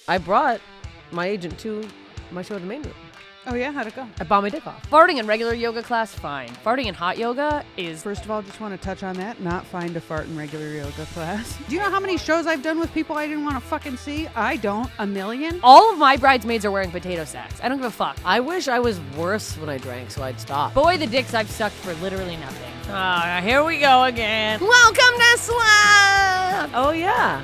I brought my agent to my show at the main room. Oh, yeah? How'd it go? I bought my dick off. Farting in regular yoga class, fine. Farting in hot yoga is... First of all, just want to touch on that. Not fine to fart in regular yoga class. Do you know how many shows I've done with people I didn't want to fucking see? I don't. A million? All of my bridesmaids are wearing potato sacks. I don't give a fuck. I wish I was worse when I drank, so I'd stop. Boy, the dicks I've sucked for literally nothing. Here we go again. Welcome to Slobs! Oh, yeah.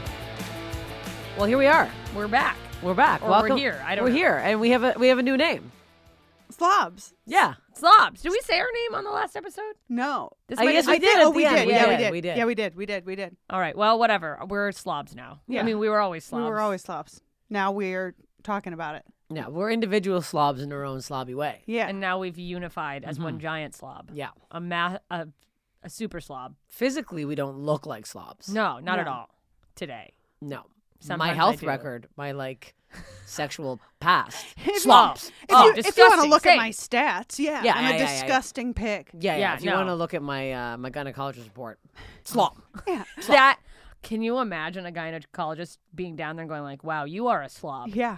Well, here we are. We're back. We're back. Or Welcome. we're here. I don't We're know. here, and we have a new name. Slobs. Yeah. Slobs. Did we say our name on the last episode? No. This I might guess have we been- did. Oh, at we the did. end. Yeah, we Yeah, did. we did. Yeah, we did. All right. Well, whatever. We're Slobs now. Yeah. I mean, we were always Slobs. We were always slobs. Now we're talking about it. Yeah, we're individual slobs in our own slobby way. Yeah. And now we've unified as one giant slob. Yeah. A super slob. Physically, we don't look like slobs. No, not at No. all. Today. No. Sometimes my I health do. record, my sexual past. If Slobs. If Oh, you want to disgusting. look at Same. my stats, yeah, Yeah, I'm yeah, a yeah, yeah. disgusting pig. Yeah, Yeah, if you no. want to look at my my gynecologist report, slob. Yeah. That. Can you imagine a gynecologist being down there and going like, wow, you are a slob. Yeah.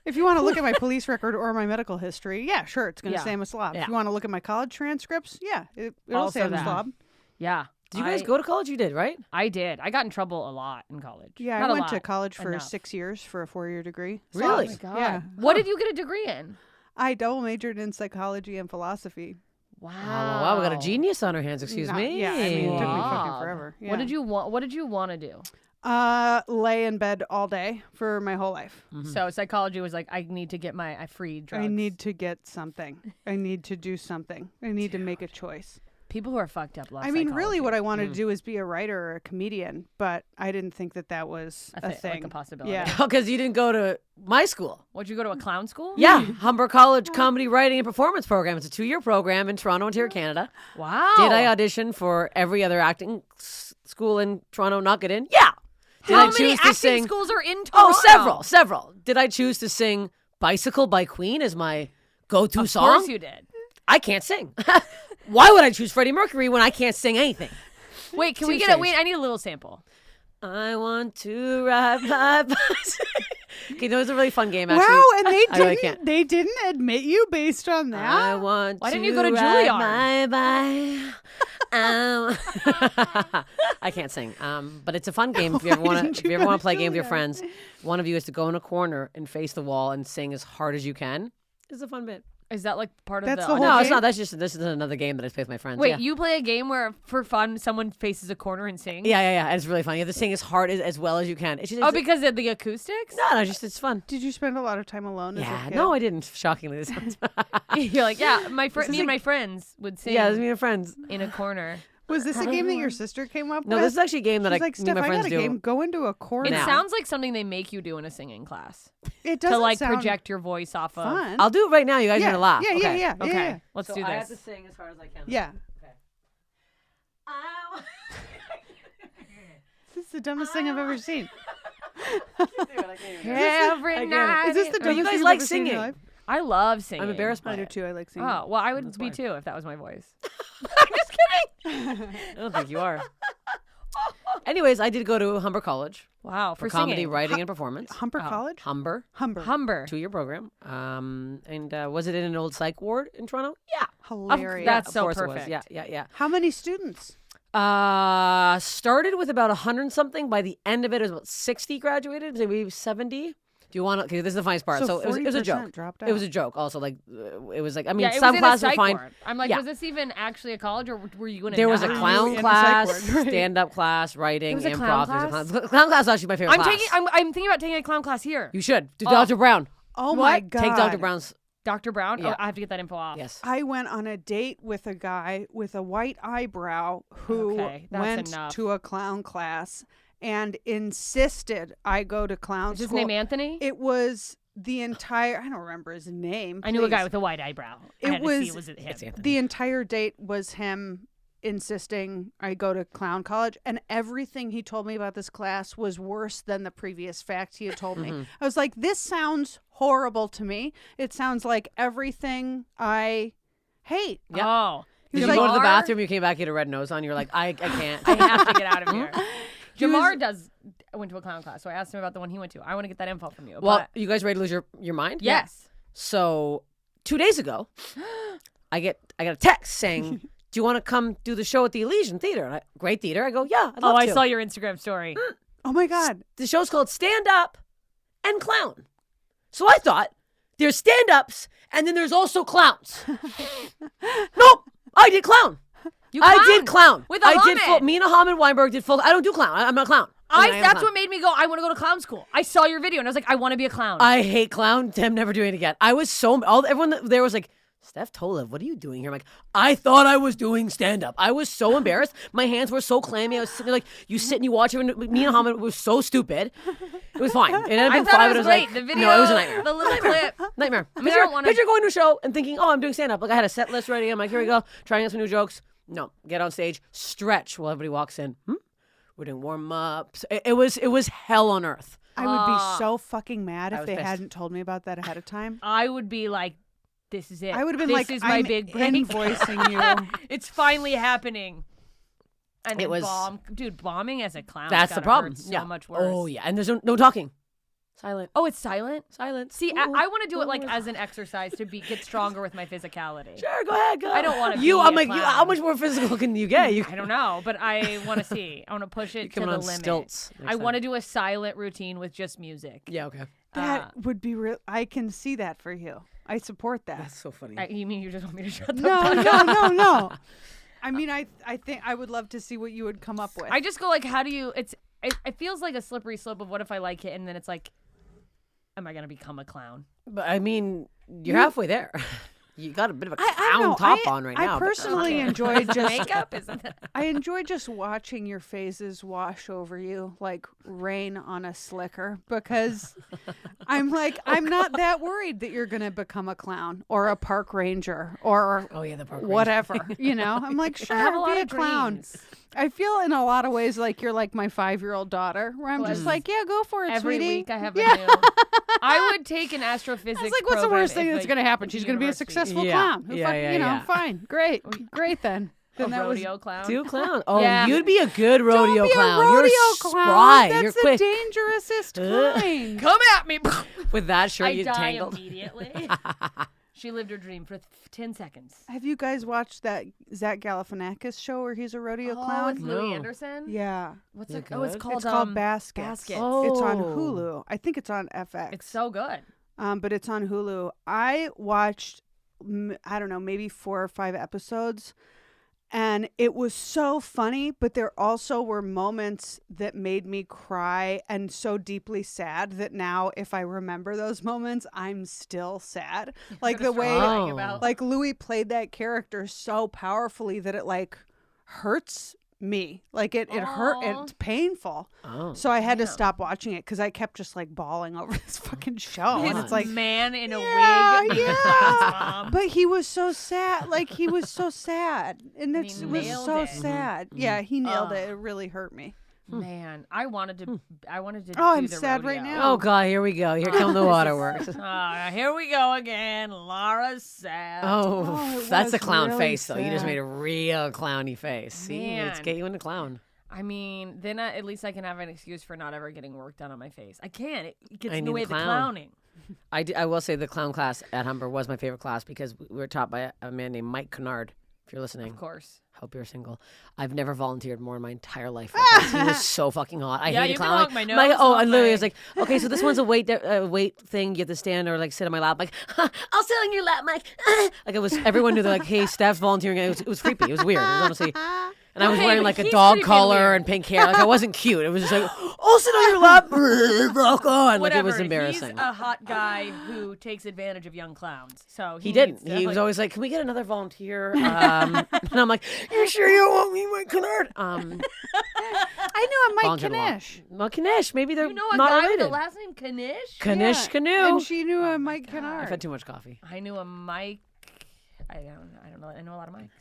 If you want to look at my police record or my medical history, yeah, sure, it's going to Yeah. say I'm a slob. Yeah. If you want to look at my college transcripts, yeah, it'll Also say I'm a that. slob. Yeah. Did you guys go to college? You did, right? I did. I got in trouble a lot in college. Yeah, Not I a went to lot. college for Enough. 6 years for a 4-year degree. Really? Oh my God. Yeah. What did you get a degree in? I double majored in psychology and philosophy. Wow. Oh, wow, we got a genius on our hands. Excuse Not- me. Yeah, I mean, it took me fucking Wow. forever. Yeah. What did you want? What did you want to do? Lay in bed all day for my whole life. So psychology was like, I need to get my free drugs. I need to get something. I need to do something. I need to make a choice. people who are fucked up love I mean, really, psychology. what I wanted to do is be a writer or a comedian, but I didn't think that was a thing. like a possibility. Yeah. Because you didn't go to my school. Would you go to a clown school? Yeah, Humber College Comedy Writing and Performance Program. It's a 2-year program in Toronto, Ontario, Canada. Wow. Did I audition for every other acting school in Toronto, not get in? Yeah. Did How I many choose to acting sing? schools are in Oh, Toronto? several. Did I choose to sing Bicycle by Queen as my go-to Of song? course you did. I can't sing. Why would I choose Freddie Mercury when I can't sing anything? Wait, can Too we get strange. Wait, I need a little sample. I want to ride my bicycle. Okay, that was a really fun game, actually. Wow, and they I really didn't. can't. They didn't admit you based on that. I want Why to didn't you go to ride Juilliard? my bike. I can't sing, but it's a fun game. If you ever Why want didn't to, you if you ever go want to to play a game with your Juilliard? friends, one of you is to go in a corner and face the wall and sing as hard as you can. It's a fun bit. Is that like part of That's the the whole No, it's game? not. This is another game that I play with my friends. Wait, yeah. you play a game where for fun someone faces a corner and sings? Yeah. It's really fun. You have to sing as hard as well as you can. It's just, Oh, because of the acoustics? no, just it's fun. Did you spend a lot of time alone as a Yeah, kid? no, I didn't. Shockingly, this sounds. You're like, yeah, me is and my friends would sing Yeah, it was me and friends. in a corner. Was this a game that your sister came up No, with? this is actually a game that She's I like, me and Steph, my I friends got a do. game. Go into a corner. It Now. sounds like something they make you do in a singing class It to doesn't like sound project your voice off of. fun. I'll do it right now. You guys are yeah, gonna laugh. Yeah, okay. yeah. Okay, Yeah. let's So do I have this. to sing as hard as I can. Yeah. Okay. This is the dumbest thing I've ever seen. Every I get it. night. Is this the Oh, you dumbest guys thing like I've ever seen in your singing. life? I love singing. I'm embarrassed by I do it. too. I like singing. Oh, well, I would That's be why. too if that was my voice. I'm just kidding. I don't think you are. Anyways, I did go to Humber College Wow, for for comedy, singing. writing, and performance. Humber College? Humber. Humber. 2-year program. And was it in an old psych ward in Toronto? Yeah. Hilarious. That's Of so course it was. perfect. Yeah. How many students? Started with about 100 something. By the end of it was about 60 graduated, maybe 70. Do you want to? Okay, this is the funniest part. So it was a 40% joke. dropped It was out. a joke. Also, like it was like I mean, Yeah, it some was in a classes were psych fine. ward. I'm like, Yeah. was this even actually a college, or were you in a? There was a nut? clown in a psych class, ward, right. stand-up class, writing, There was a improv. clown There's a class? clown class is actually my favorite I'm class. taking. I'm thinking about taking a clown class here. You should do Oh. Dr. Brown. Oh my What? God. Take Dr. Brown's. Dr. Brown. Yeah. Oh, I have to get that info off. Yes. I went on a date with a guy with a white eyebrow who Okay, that's went enough. to a clown class and insisted I go to clown Is his school. name Anthony? It was the entire, I don't remember his name. I knew a guy please. with a white eyebrow. It I had to see was- it was it him. It's Anthony. The entire date was him insisting I go to clown college, and everything he told me about this class was worse than the previous facts he had told Mm-hmm. me. I was like, this sounds horrible to me. It sounds like everything I hate. Yep. Oh. Did He's you like, go to the Jamar- bathroom? You came back, you had a red nose on. You're like, I can't. I have to get out of here. He was- Jamar does. went to a clown class, so I asked him about the one he went to. I want to get that info from you. Well, but you guys ready to lose your mind? yes. So 2 days ago, I got a text saying, "Do you want to come do the show at the Elysian Theater?" And great theater. I go, "Yeah, I'd love to." I saw your Instagram story. Oh my God. The show's called Stand Up and Clown. So I thought there's stand-ups and then there's also clowns. Nope, I did clown. I did clown. With a Hamid. Me and Hamid Weinberg did full. I don't do clown. I'm not a clown. That's what made me go, I want to go to clown school. I saw your video and I was like, I want to be a clown. I hate clown. I'm never doing it again. I was everyone there was like, Steph Tolev, what are you doing here? I'm like, I thought I was doing stand-up. I was so embarrassed. My hands were so clammy. I was sitting there like, you sit and you watch it. And me and Hamid were so stupid. It was fine. It ended up I being thought fine, it was but great. like, The video, no, it was a nightmare. the little clip. Nightmare. I mean, I don't wanna- Picture going to a show and thinking, oh, I'm doing stand-up. Like I had a set list ready. I'm like, here we go. Trying out some new jokes. No, get on stage, stretch while everybody walks in. We're doing warm-ups. It was hell on earth. I would be so fucking mad I if was they pissed. hadn't told me about that ahead of time. I would be like, this is it. I would have been this like, is my I'm big break. invoicing you. It's finally happening. And It was- bombing as a clown. That's the problem. So Yeah. much worse. Oh, yeah. And there's no talking. Silent. Oh, it's silent? Silent. See, I want to do it like as an exercise to get stronger with my physicality. Sure, go ahead. Go. I don't wanna You, be I'm a like, clown. how much more physical can you get? I don't know, but I want to see. I want to push it to coming the on limit. stilts next I want to time. do a silent routine with just music. Yeah, okay. That would be real. I can see that for you. I support that. That's so funny. You mean you just want me to shut the No, fuck no, up? no. I mean, I think I would love to see what you would come up with. I just go like, how do you? It feels like a slippery slope of what if I like it, and then it's like, am I gonna become a clown? But I mean, you're halfway there. You got a bit of a I don't clown know. top on right now. I but- personally enjoy just Makeup isn't that? I enjoy just watching your phases wash over you like rain on a slicker because I'm like, I'm not that worried that you're going to become a clown or a park ranger or Oh yeah, the park ranger. whatever, you know? I'm like, sure, I have a lot be a of clown. dreams. I feel in a lot of ways like you're like my 5-year-old daughter where I'm just like, yeah, go for it, Every sweetie. week I have Yeah. a new. I would take an astrophysics. It's like, what's the program worst thing if, that's like, going to happen? the She's going to be a university- successful Yeah. clown. Who Yeah, fuck- yeah, you know, yeah. fine. Great then. A Then that was rodeo clown. Do clown. Oh, Yeah. you'd be a good rodeo Don't be clown. a rodeo You're clown. spry. That's You're the quick. dangerousest kind. Come at me. With that shirt, I you die tangled. immediately. She lived her dream for 10 seconds. Have you guys watched that Zach Galifianakis show where he's a rodeo With clown? Louis No. Anderson. Yeah. What's Is it? it Oh, it's good? called. It's called Baskets. Baskets. It's on Oh. Hulu. I think it's on FX. It's so good. But it's on Hulu. I watched, I don't know, maybe 4 or 5 episodes. And it was so funny, but there also were moments that made me cry and so deeply sad that now if I remember those moments, I'm still sad. Like the way Oh. like Louis played that character so powerfully that it like hurts me. Like it hurt. Aw. It's painful. Oh. So I had to Damn. stop watching it because I kept just like bawling over this fucking show. His And it's like, man in a yeah, wig being a yeah. clown's mom. but he was so sad. Like he was so sad, and And it he was nailed so it. sad. Yeah, he nailed it. It really hurt me. Man, I wanted to. I wanted to. Oh, do I'm the sad right rodeo. now. Oh God, here we go. Here come the waterworks. Here we go again. Laura's sad. Oh, it that's a was clown really face, though. You just sad. made a real clowny face. See, let's Man. get you into clown. I mean, then at least I can have an excuse for not ever getting work done on my face. I can't. It gets I in the need way the of the clown. clowning. I will say the clown class at Humber was my favorite class because we were taught by a man named Mike Kennard. If you're listening, Of course. hope you're single. I've never volunteered more in my entire life. Because he was so fucking hot. I Yeah, hated you can clown. honk my nose, oh, honk I literally my- was like, okay, so this one's a weight thing. You have to stand or like sit on my lap. Like, I'll sit on your lap, Mike. Like it was. Everyone knew that. Like, hey, Steph's volunteering. It was creepy. It was weird. It was honestly. And I was Okay, wearing but like a he's dog creepy and collar weird. and pink hair. Like I wasn't cute. It was just like, I'll sit on your lap. Rock on. Like Whatever. it was embarrassing. He's a hot guy who takes advantage of young clowns. So He needs didn't. to, He was like- always like, "Can we get another volunteer?" And I'm like, "You sure you want me, Mike Kennard?" I knew a Mike volunteered a lot. Kanish. Well, Kanish. Maybe they're You know a not guy related. with the last name Kanish? Kanish Yeah, Canoe. And she knew a Mike I've Kennard. had too much coffee. I knew a Mike. I don't know. I know a lot of Mikes.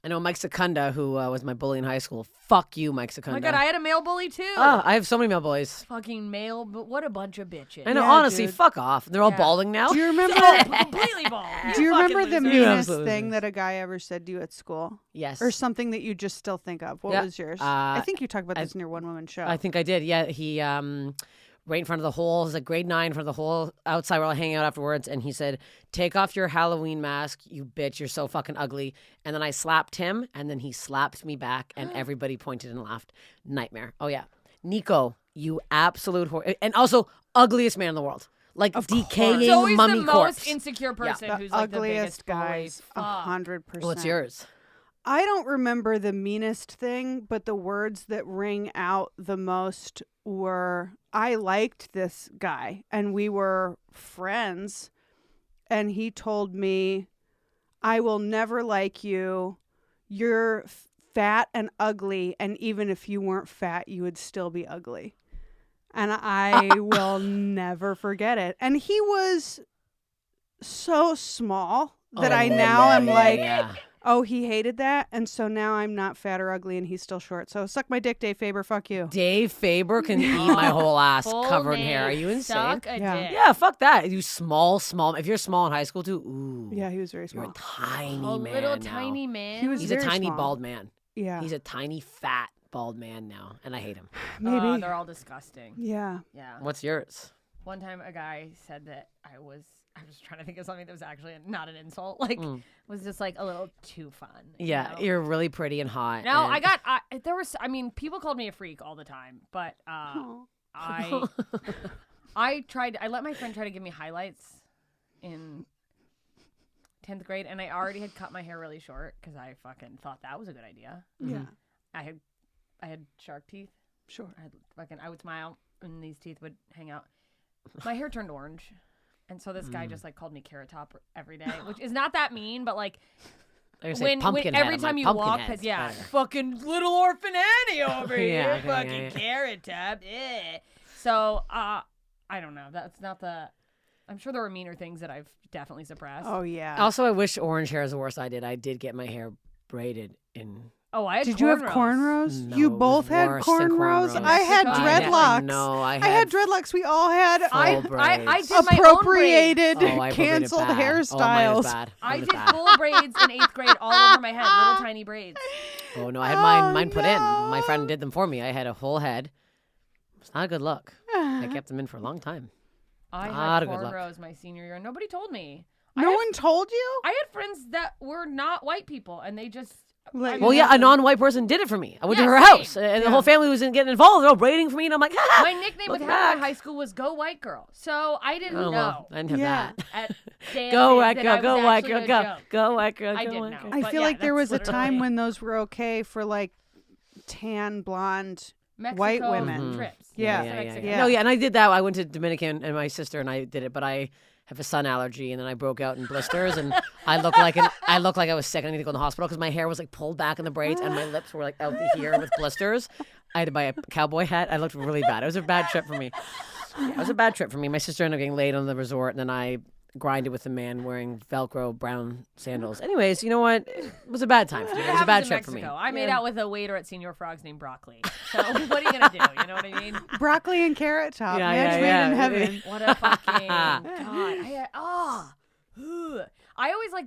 I know Mike Secunda, who was my bully in high school. Fuck you, Mike Oh Secunda. my God, I had a male bully too. Oh, I have so many male boys. Fucking male, but what a bunch of bitches. I know, Yeah, honestly, dude. fuck off. They're all Yeah. balding now. Do you remember? Completely bald. Do you fucking remember the loser. You meanest absolutely thing lose. that a guy ever said to you at school, Yes. or something that you just still think of? What Yeah. was yours? I think you talked about this in your one woman show. I think I did. Yeah, he right in front of the hole. It was like grade 9 in front of the hole outside. We're all hanging out afterwards, and he said, "Take off your Halloween mask, you bitch. You're so fucking ugly." And then I slapped him, and then he slapped me back, and everybody pointed and laughed. Nightmare. Oh yeah, Nico, you absolute whore, and also ugliest man in the world. Like decaying He's always mummy the corpse. most insecure person the who's like the ugliest biggest bully. guys, Fuck. 100%. What's yours? I don't remember the meanest thing, but the words that ring out the most were, I liked this guy and we were friends. And he told me, I will never like you. You're fat and ugly. And even if you weren't fat, you would still be ugly. And I will never forget it. And he was so small that I now am like, yeah. oh, he hated that, and so now I'm not fat or ugly, and he's still short. So suck my dick, Dave Faber. Fuck you. Dave Faber can eat my whole ass Full covered in name, hair. Are you insane? Suck a Yeah. dick. Yeah, fuck that. You small. If you're small in high school too, ooh. Yeah, he was very You're a small. tiny A man little now. tiny man. He was He's a very tiny small. bald man. Yeah, He's a tiny fat bald man now, and I hate him. maybe. They're all disgusting. Yeah. Yeah. What's yours? One time a guy said that I was trying to think of something that was actually not an insult. Like, was just like a little too fun. you Yeah, know? you're really pretty and hot. No, and- I mean, people called me a freak all the time, but Oh. I let my friend try to give me highlights in 10th grade, and I already had cut my hair really short because I fucking thought that was a good idea. Yeah. I had shark teeth. Sure. I would smile and these teeth would hang out. My hair turned orange. And so this guy just like called me Carrot Top every day, which is not that mean, but like I was gonna say Pumpkinhead. every I'm time like, you walk Pumpkinhead's past, better. fucking little orphan Annie over Yeah, here, okay, fucking yeah. Carrot Top. Yeah. So I don't know. That's not the. I'm sure there were meaner things that I've definitely suppressed. Oh yeah. Also, I wish orange hair is the worst I did. I did get my hair braided in. Oh, I had Did you have cornrows? No, You it was both had worse than cornrows. cornrows. I had Mexico? dreadlocks. No, I I had dreadlocks. We all had I full I braids. did my own braids. appropriated, Oh, I appropriated canceled bad. Oh, mine was hairstyles. bad. I Mine was did bad. full braids in 8th grade all over my head, little tiny braids. Oh no, I had mine put in. no. My friend did them for me. I had a whole head. It's not a good look. I kept them in for a long time. I Not had a good look. cornrows my senior year. Nobody told me. No one told you? I had friends that were not white people, and they just. Like- Well, yeah, a non-white person did it for me. I went to Yeah, her same. house, and the whole family was getting involved. They're all braiding for me, and I'm like, My nickname with Look half back. my high school was "Go White Girl," so I didn't Oh, know. well, I didn't have Yeah. that. At dances Go white that girl, I was go white actually girl, a go, joke. go white girl, I go didn't white know. girl. I But feel yeah, like there that's was a time literally- when those were okay for like tan blonde. Mexico white women. trips. Yeah. To Mexico. Yeah. No, yeah, and I did that. I went to Dominican, and my sister and I did it, but I have a sun allergy, and then I broke out in blisters, and I looked like I was sick. I need to go to the hospital because my hair was like pulled back in the braids, and my lips were like out to here with blisters. I had to buy a cowboy hat. I looked really bad. It was a bad trip for me. It was a bad trip for me. My sister ended up getting laid on the resort, and then I grinded with a man wearing Velcro brown sandals. Anyways, you know what? It was a bad time for me. It was a happens bad in trip for me. Mexico. I made out with a waiter at Senor Frog's named Broccoli. So what are you gonna do? You know what I mean? Broccoli and carrot top. Yeah, Match yeah, made yeah. in heaven. What a fucking god! I always like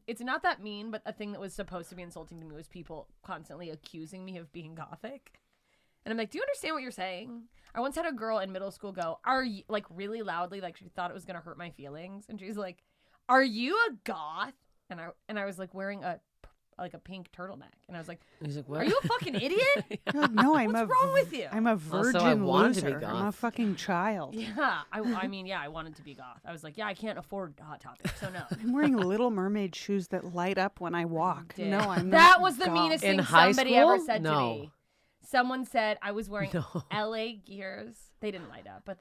it's not that mean, but a thing that was supposed to be insulting to me was people constantly accusing me of being gothic. And I'm like, do you understand what you're saying? I once had a girl in middle school go, "Are you," like really loudly, like she thought it was gonna hurt my feelings, and she's like, "Are you a goth?" And I was like wearing a pink turtleneck, and I was like, He's like, what? "Are you a fucking idiot?" You're like, no, I'm What's wrong with you? I'm a Also, I virgin wanted to be loser. I'm a goth. fucking child. Yeah, I mean, yeah, I wanted to be goth. I was like, yeah, I can't afford Hot Topic, so no. I'm wearing Little Mermaid shoes that light up when I walk. Did. No, I'm That not was the goth. meanest In thing high somebody ever school? said to No. me. Someone said I was wearing No. LA Gears. They didn't light up, but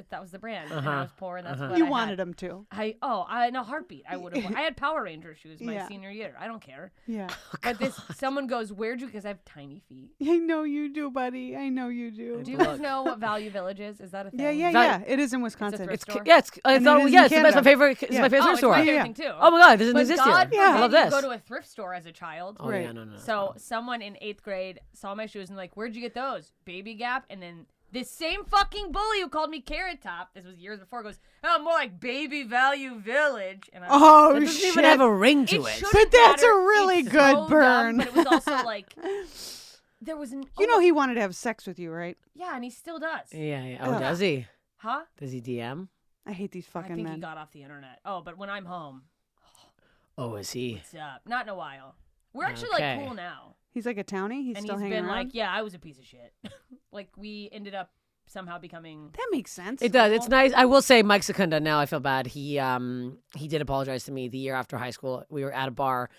that was the brand, and I was poor, and that's what You I wanted had. them to. In a heartbeat, I would have. I had Power Ranger shoes my senior year. I don't care. Yeah. But someone goes, "Where'd you?" Because I have tiny feet. I know you do, buddy. I know you do. Do you guys know what Value Village is? Is that a thing? Yeah. It is in Wisconsin. thrift store? Yeah, I And thought, it is yeah, in it's my Canada. favorite. It's Yeah. my favorite Oh, thrift it's store. my Yeah. favorite thing too. Oh my god, it doesn't But exist God here. Yeah. I love forbid this. you go to a thrift store as a child. Oh Right. yeah, no. So someone in 8th grade saw my shoes and like, where'd you get those? Baby Gap. And then this same fucking bully who called me Carrot Top, this was years before, goes, oh, more like Baby Value Village. And I was Oh, It doesn't shit. even have a ring to it it. shouldn't But that's a matter. really It's good so dumb, burn. but it was also like, there was an. You know he wanted to have sex with you, right? Yeah, and he still does. Yeah. Oh, Ugh. does he? Huh? Does he DM? I hate these I fucking think he men. got off the internet. Oh, but when I'm home, Oh, is he? what's up? Not in a while. We're actually Okay. like cool now. He's like a townie. He's And still he's hanging been around. like, yeah, I was a piece of shit. Like, we ended up somehow becoming. That makes sense. It does. It's nice. I will say, Mike Secunda. Now I feel bad. He did apologize to me the year after high school. We were at a bar,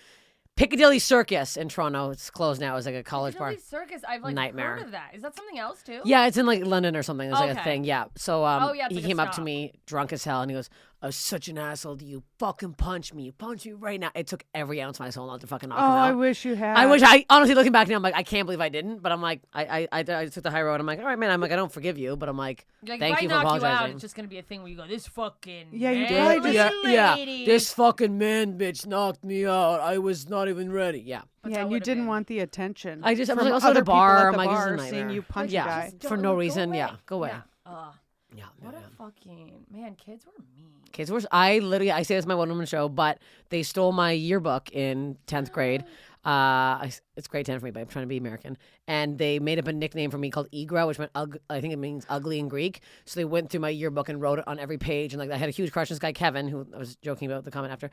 Piccadilly Circus in Toronto. It's closed now. It was like a college bar. Piccadilly Circus. I've like Nightmare. heard of that. Is that something else too? Yeah, it's in like London or something. It's like a Okay. thing. Yeah. So Yeah, it's he like a came up to stop. me drunk as hell and he goes, "I was such an asshole. You fucking punch me. You punch me right now." It took every ounce of my soul not to fucking knock him Oh, out. I wish you had. I wish I honestly looking back now, I'm like, I can't believe I didn't. But I'm like, I took the high road. I'm like, all right, man. I'm like, I don't forgive you, but I'm like, Like, thank if you I for knock you out, apologizing. it's just gonna be a thing where you go, this fucking Yeah, you manly probably lady. This fucking man bitch knocked me out. I was not even ready. Yeah. But Yeah, that and you would've didn't been- want the attention. I was from like, also at other a bar. people I'm at like, the this is a bar nightmare. seeing you punch Yeah. a guy. Just For don't- no go reason. away. Yeah. Go away. Yeah. Yeah. What man. a fucking man. Kids were mean. Kids were. I say this is my one woman show, but they stole my yearbook in 10th grade. It's grade 10 for me, but I'm trying to be American. And they made up a nickname for me called Igra, which meant I think it means ugly in Greek. So they went through my yearbook and wrote it on every page. And like I had a huge crush on this guy Kevin, who I was joking about the comment after.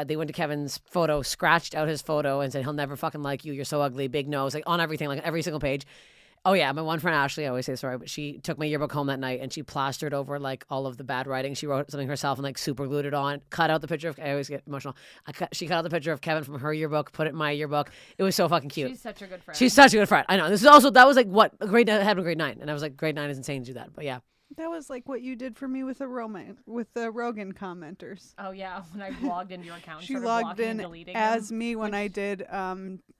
They went to Kevin's photo, scratched out his photo, and said he'll never fucking like you. You're so ugly, big nose, like on everything, like every single page. Oh yeah, my one friend Ashley, I always say sorry, but she took my yearbook home that night and she plastered over like all of the bad writing. She wrote something herself and like super glued it on. Cut out the picture of. I always get emotional. She cut out the picture of Kevin from her yearbook, put it in my yearbook. It was so fucking cute. She's such a good friend. She's such a good friend. I know. This is also that was like what a grade happened in grade 9, and I was like grade 9 is insane to do that. But yeah, That was like what you did for me with the Rogan commenters. Oh yeah, when I logged into your account, and She started logged blocking and in deleting as them. me when I did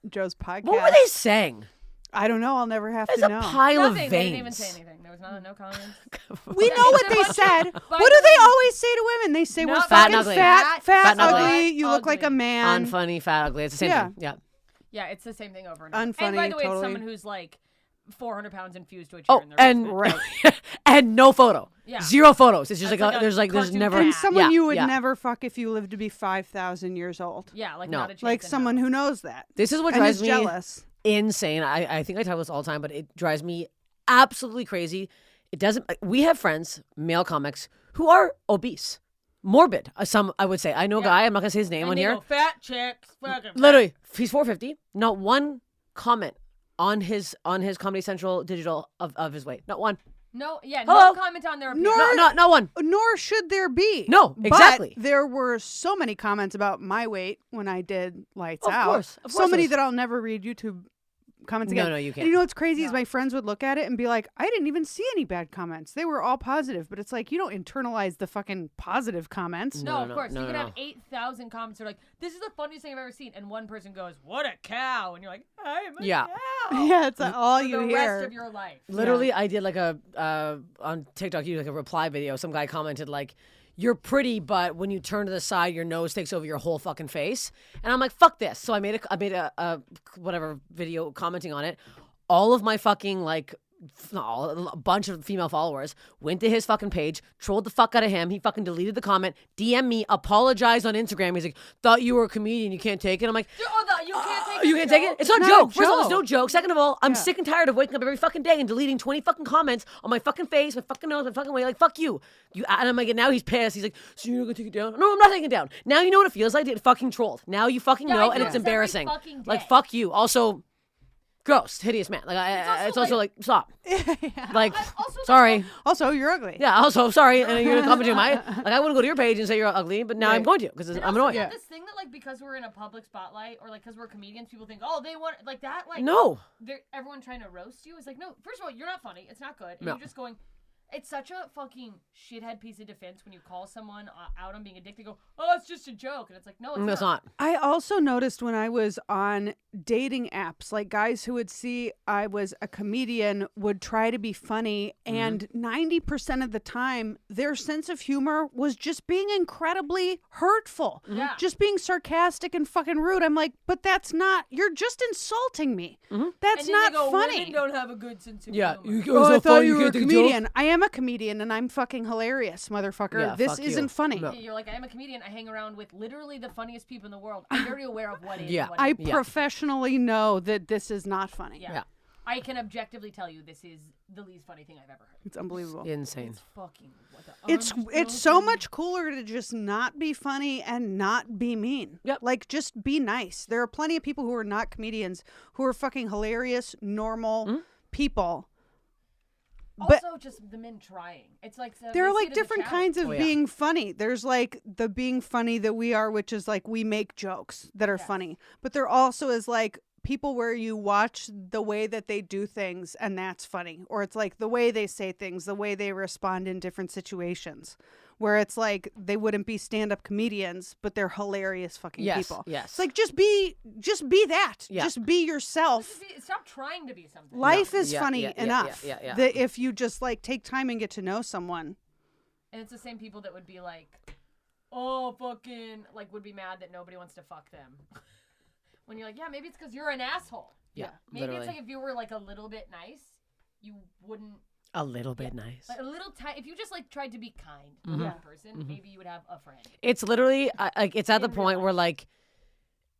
Joe's podcast. what were they saying? I don't know. I'll never have It's to a know. pile of Nothing. They didn't even veins. say anything. There was no comments. We know what they It's a said. bunch of- What do they always say to women? They say No, we're fat and fucking ugly. fat, Fat and ugly. ugly. You look like a Ugly. man. Unfunny, fat, ugly. It's the same Yeah. thing. Yeah. Yeah, it's the same thing over and over. And Unfunny, by the way, totally. it's someone who's like 400 pounds and fused to a chair Oh, in their and basement. and no photo. Yeah. Zero photos. It's just That's like, like a there's cartoon never cat. And someone yeah, you would yeah. never fuck if you lived to be 5,000 years old. Yeah, like No. not a chance Like in someone hell. who knows that. This is what and drives is me jealous. insane. I think I tell this all the time, but it drives me absolutely crazy. It doesn't. We have friends, male comics, who are obese, morbid. Some I would say. I know a Yeah. guy. I'm not gonna say his name And on they here. go, fat chicks, fucking Literally, he's 450. Not one comment on his Comedy Central digital of his weight. Not one. No, yeah, Hello? no comment on their Nor- appearance. Not one. Nor should there be. No, exactly. But there were so many comments about my weight when I did Lights Of Out. course So many there is. that I'll never read YouTube comments again. No, you And can't. you know what's crazy is No. my friends would look at it and be like, I didn't even see any bad comments. They were all positive. But it's like, you don't internalize the fucking positive comments. No, of course. no, you could no. have 8,000 comments that are like, this is the funniest thing I've ever seen. And one person goes, what a cow. And you're like, I'm a Yeah. cow. Yeah, it's like all For you the hear. rest of your life. Literally, I did like a on TikTok. You like a reply video. Some guy commented like, "You're pretty, but when you turn to the side, your nose takes over your whole fucking face." And I'm like, "Fuck this!" So I made a whatever video commenting on it. All of my fucking like. A bunch of female followers went to his fucking page, trolled the fuck out of him. He fucking deleted the comment, DM me, apologized on Instagram. He's like, "Thought you were a comedian, you can't take it." I'm like, You can't take you it. can't take it? It's not a not joke. a First of all, it's no joke. joke. Second of all, I'm Yeah. sick and tired of waking up every fucking day and deleting 20 fucking comments on my fucking face, my fucking nose, my fucking way. Like, fuck you. And I'm like, and now he's pissed. He's like, so you're not gonna take it down? No, I'm not taking it down. Now you know what it feels like to get fucking trolled. Now you fucking Yeah, I know, do and it's this every embarrassing. fucking Like, day. fuck you. Also, gross, hideous man. Like, it's also like, stop. Like, also, sorry. Also, you're ugly. Yeah, also, sorry. And you're gonna comment to my, like, I wouldn't go to your page and say you're ugly, but now I'm Right. going to, because And I'm also, annoying. you have this thing that like because we're in a public spotlight or like because we're comedians, people think, oh, they want like that. Like No. everyone trying to roast you is like, no. First of all, you're not funny. It's not good. And No. you're just going. It's such a fucking shithead piece of defense when you call someone out on being addicted. Go, oh, it's just a joke, and it's like, no, it's not. I also noticed when I was on dating apps, like guys who would see I was a comedian would try to be funny, and 90% of the time, their sense of humor was just being incredibly hurtful, Yeah. just being sarcastic and fucking rude. I'm like, but that's not. You're just insulting me. That's And then not they go, funny. Women don't have a good sense of Yeah. humor. Oh, I thought you were a comedian. I am a comedian, and I'm fucking hilarious, motherfucker. Yeah, this fuck you. isn't funny. No. You're like, I am a comedian. I hang around with literally the funniest people in the world. I'm very aware of what is. Yeah. And what I isn't. professionally know that this is not funny. Yeah. I can objectively tell you this is the least funny thing I've ever heard. It's unbelievable. Insane. It's fucking. What the, It's so much cooler to just not be funny and not be mean. Yep. Like, just be nice. There are plenty of people who are not comedians who are fucking hilarious, normal people. But Also, just the men trying. It's like there are they see like it as a different challenge. kinds of Oh, yeah. being funny. There's like the being funny that we are, which is like we make jokes that are Yes. funny. But there also is like people where you watch the way that they do things and that's funny. Or it's like the way they say things, the way they respond in different situations. Where it's like they wouldn't be stand-up comedians, but they're hilarious fucking Yes, people. yes. It's like just be that. Yeah. Just be yourself. Stop trying to be something. Life is Yeah, funny yeah, yeah, enough yeah. that if you just like take time and get to know someone. And it's the same people that would be like, oh, fucking, like, would be mad that nobody wants to fuck them. When you're like, yeah, maybe it's because you're an asshole. Yeah. Maybe literally. it's like if you were like a little bit nice, you wouldn't. A little bit nice. Like a little tiny. If you just like tried to be kind to Yeah. one person, maybe you would have a friend. It's literally like it's at the In real point where life.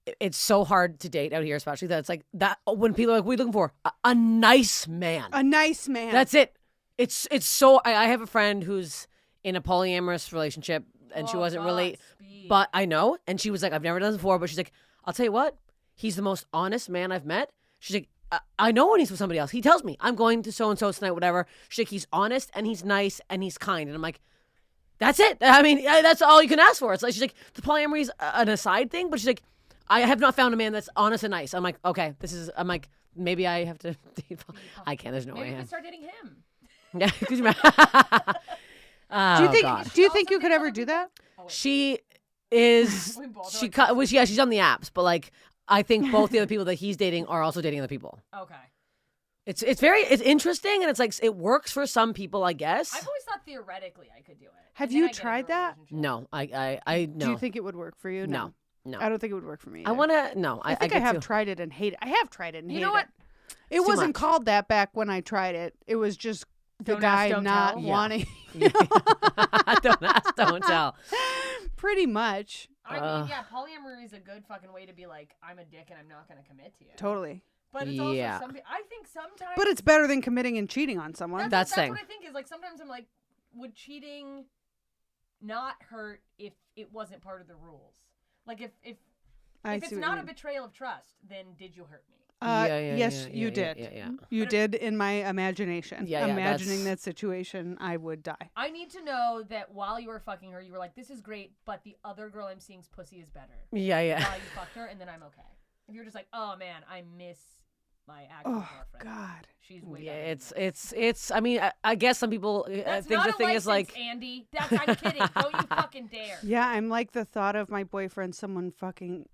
like it's so hard to date out here, especially that it's like that when people are like, "What are you looking for?" A nice man. A nice man. That's it. It's so. I have a friend who's in a polyamorous relationship, and she Oh, wasn't really. Godspeed. But I know, and she was like, "I've never done this before," but she's like, "I'll tell you what, he's the most honest man I've met." She's like, I know when he's with somebody else. He tells me, I'm going to so-and-so tonight, whatever. She's like, he's honest, and he's nice, and he's kind. And I'm like, that's it. I mean, that's all you can ask for. It's like, she's like, the polyamory is an aside thing, but she's like, I have not found a man that's honest and nice. I'm like, okay, I'm like, maybe I have to date. I can't. There's no maybe way. you I can start dating him. Yeah. Could you Do you think? God. Do you think Also you could date ever other do people? that? Oh, wait. She is. We both are She like cut. Well, yeah, she's on the apps, but like, I think both the other people that he's dating are also dating other people. Okay. Mm-hmm. It's interesting, and it's like it works for some people, I guess. I've always thought theoretically I could do it. Have And then you I get into tried a that? relationship. No, I no. Do you think it would work for you? No. I don't think it would work for me. I either. want to. No, I think I get have to- tried it and hate it. I have tried it and You hated know what? it. It Too wasn't much. called that back when I tried it. It was just the Don't ask, guy don't not tell? Yeah. wanting. Don't ask, don't tell. Pretty much. I mean, yeah, polyamory is a good fucking way to be like, I'm a dick and I'm not going to commit to you. Totally. But it's Yeah. also I think sometimes. But it's better than committing and cheating on someone. That's that's thing. what I think is like sometimes I'm like, would cheating not hurt if it wasn't part of the rules? Like if I it's see what not you a mean. betrayal of trust, then did you hurt me? Yes, you did. Yeah. You did in my imagination. Yeah, yeah, Imagining that's- that situation, I would die. I need to know that while you were fucking her, you were like, this is great, but the other girl I'm seeing's pussy is better. Yeah. While you fucked her, and then I'm okay. If you're just like, oh man, I miss my actual Oh girlfriend. God. She's way Yeah, better than it's. I mean, I guess some people That's think not the a thing is license, like. Andy. I'm kidding. Don't you fucking dare. Yeah, I'm like the thought of my boyfriend, someone fucking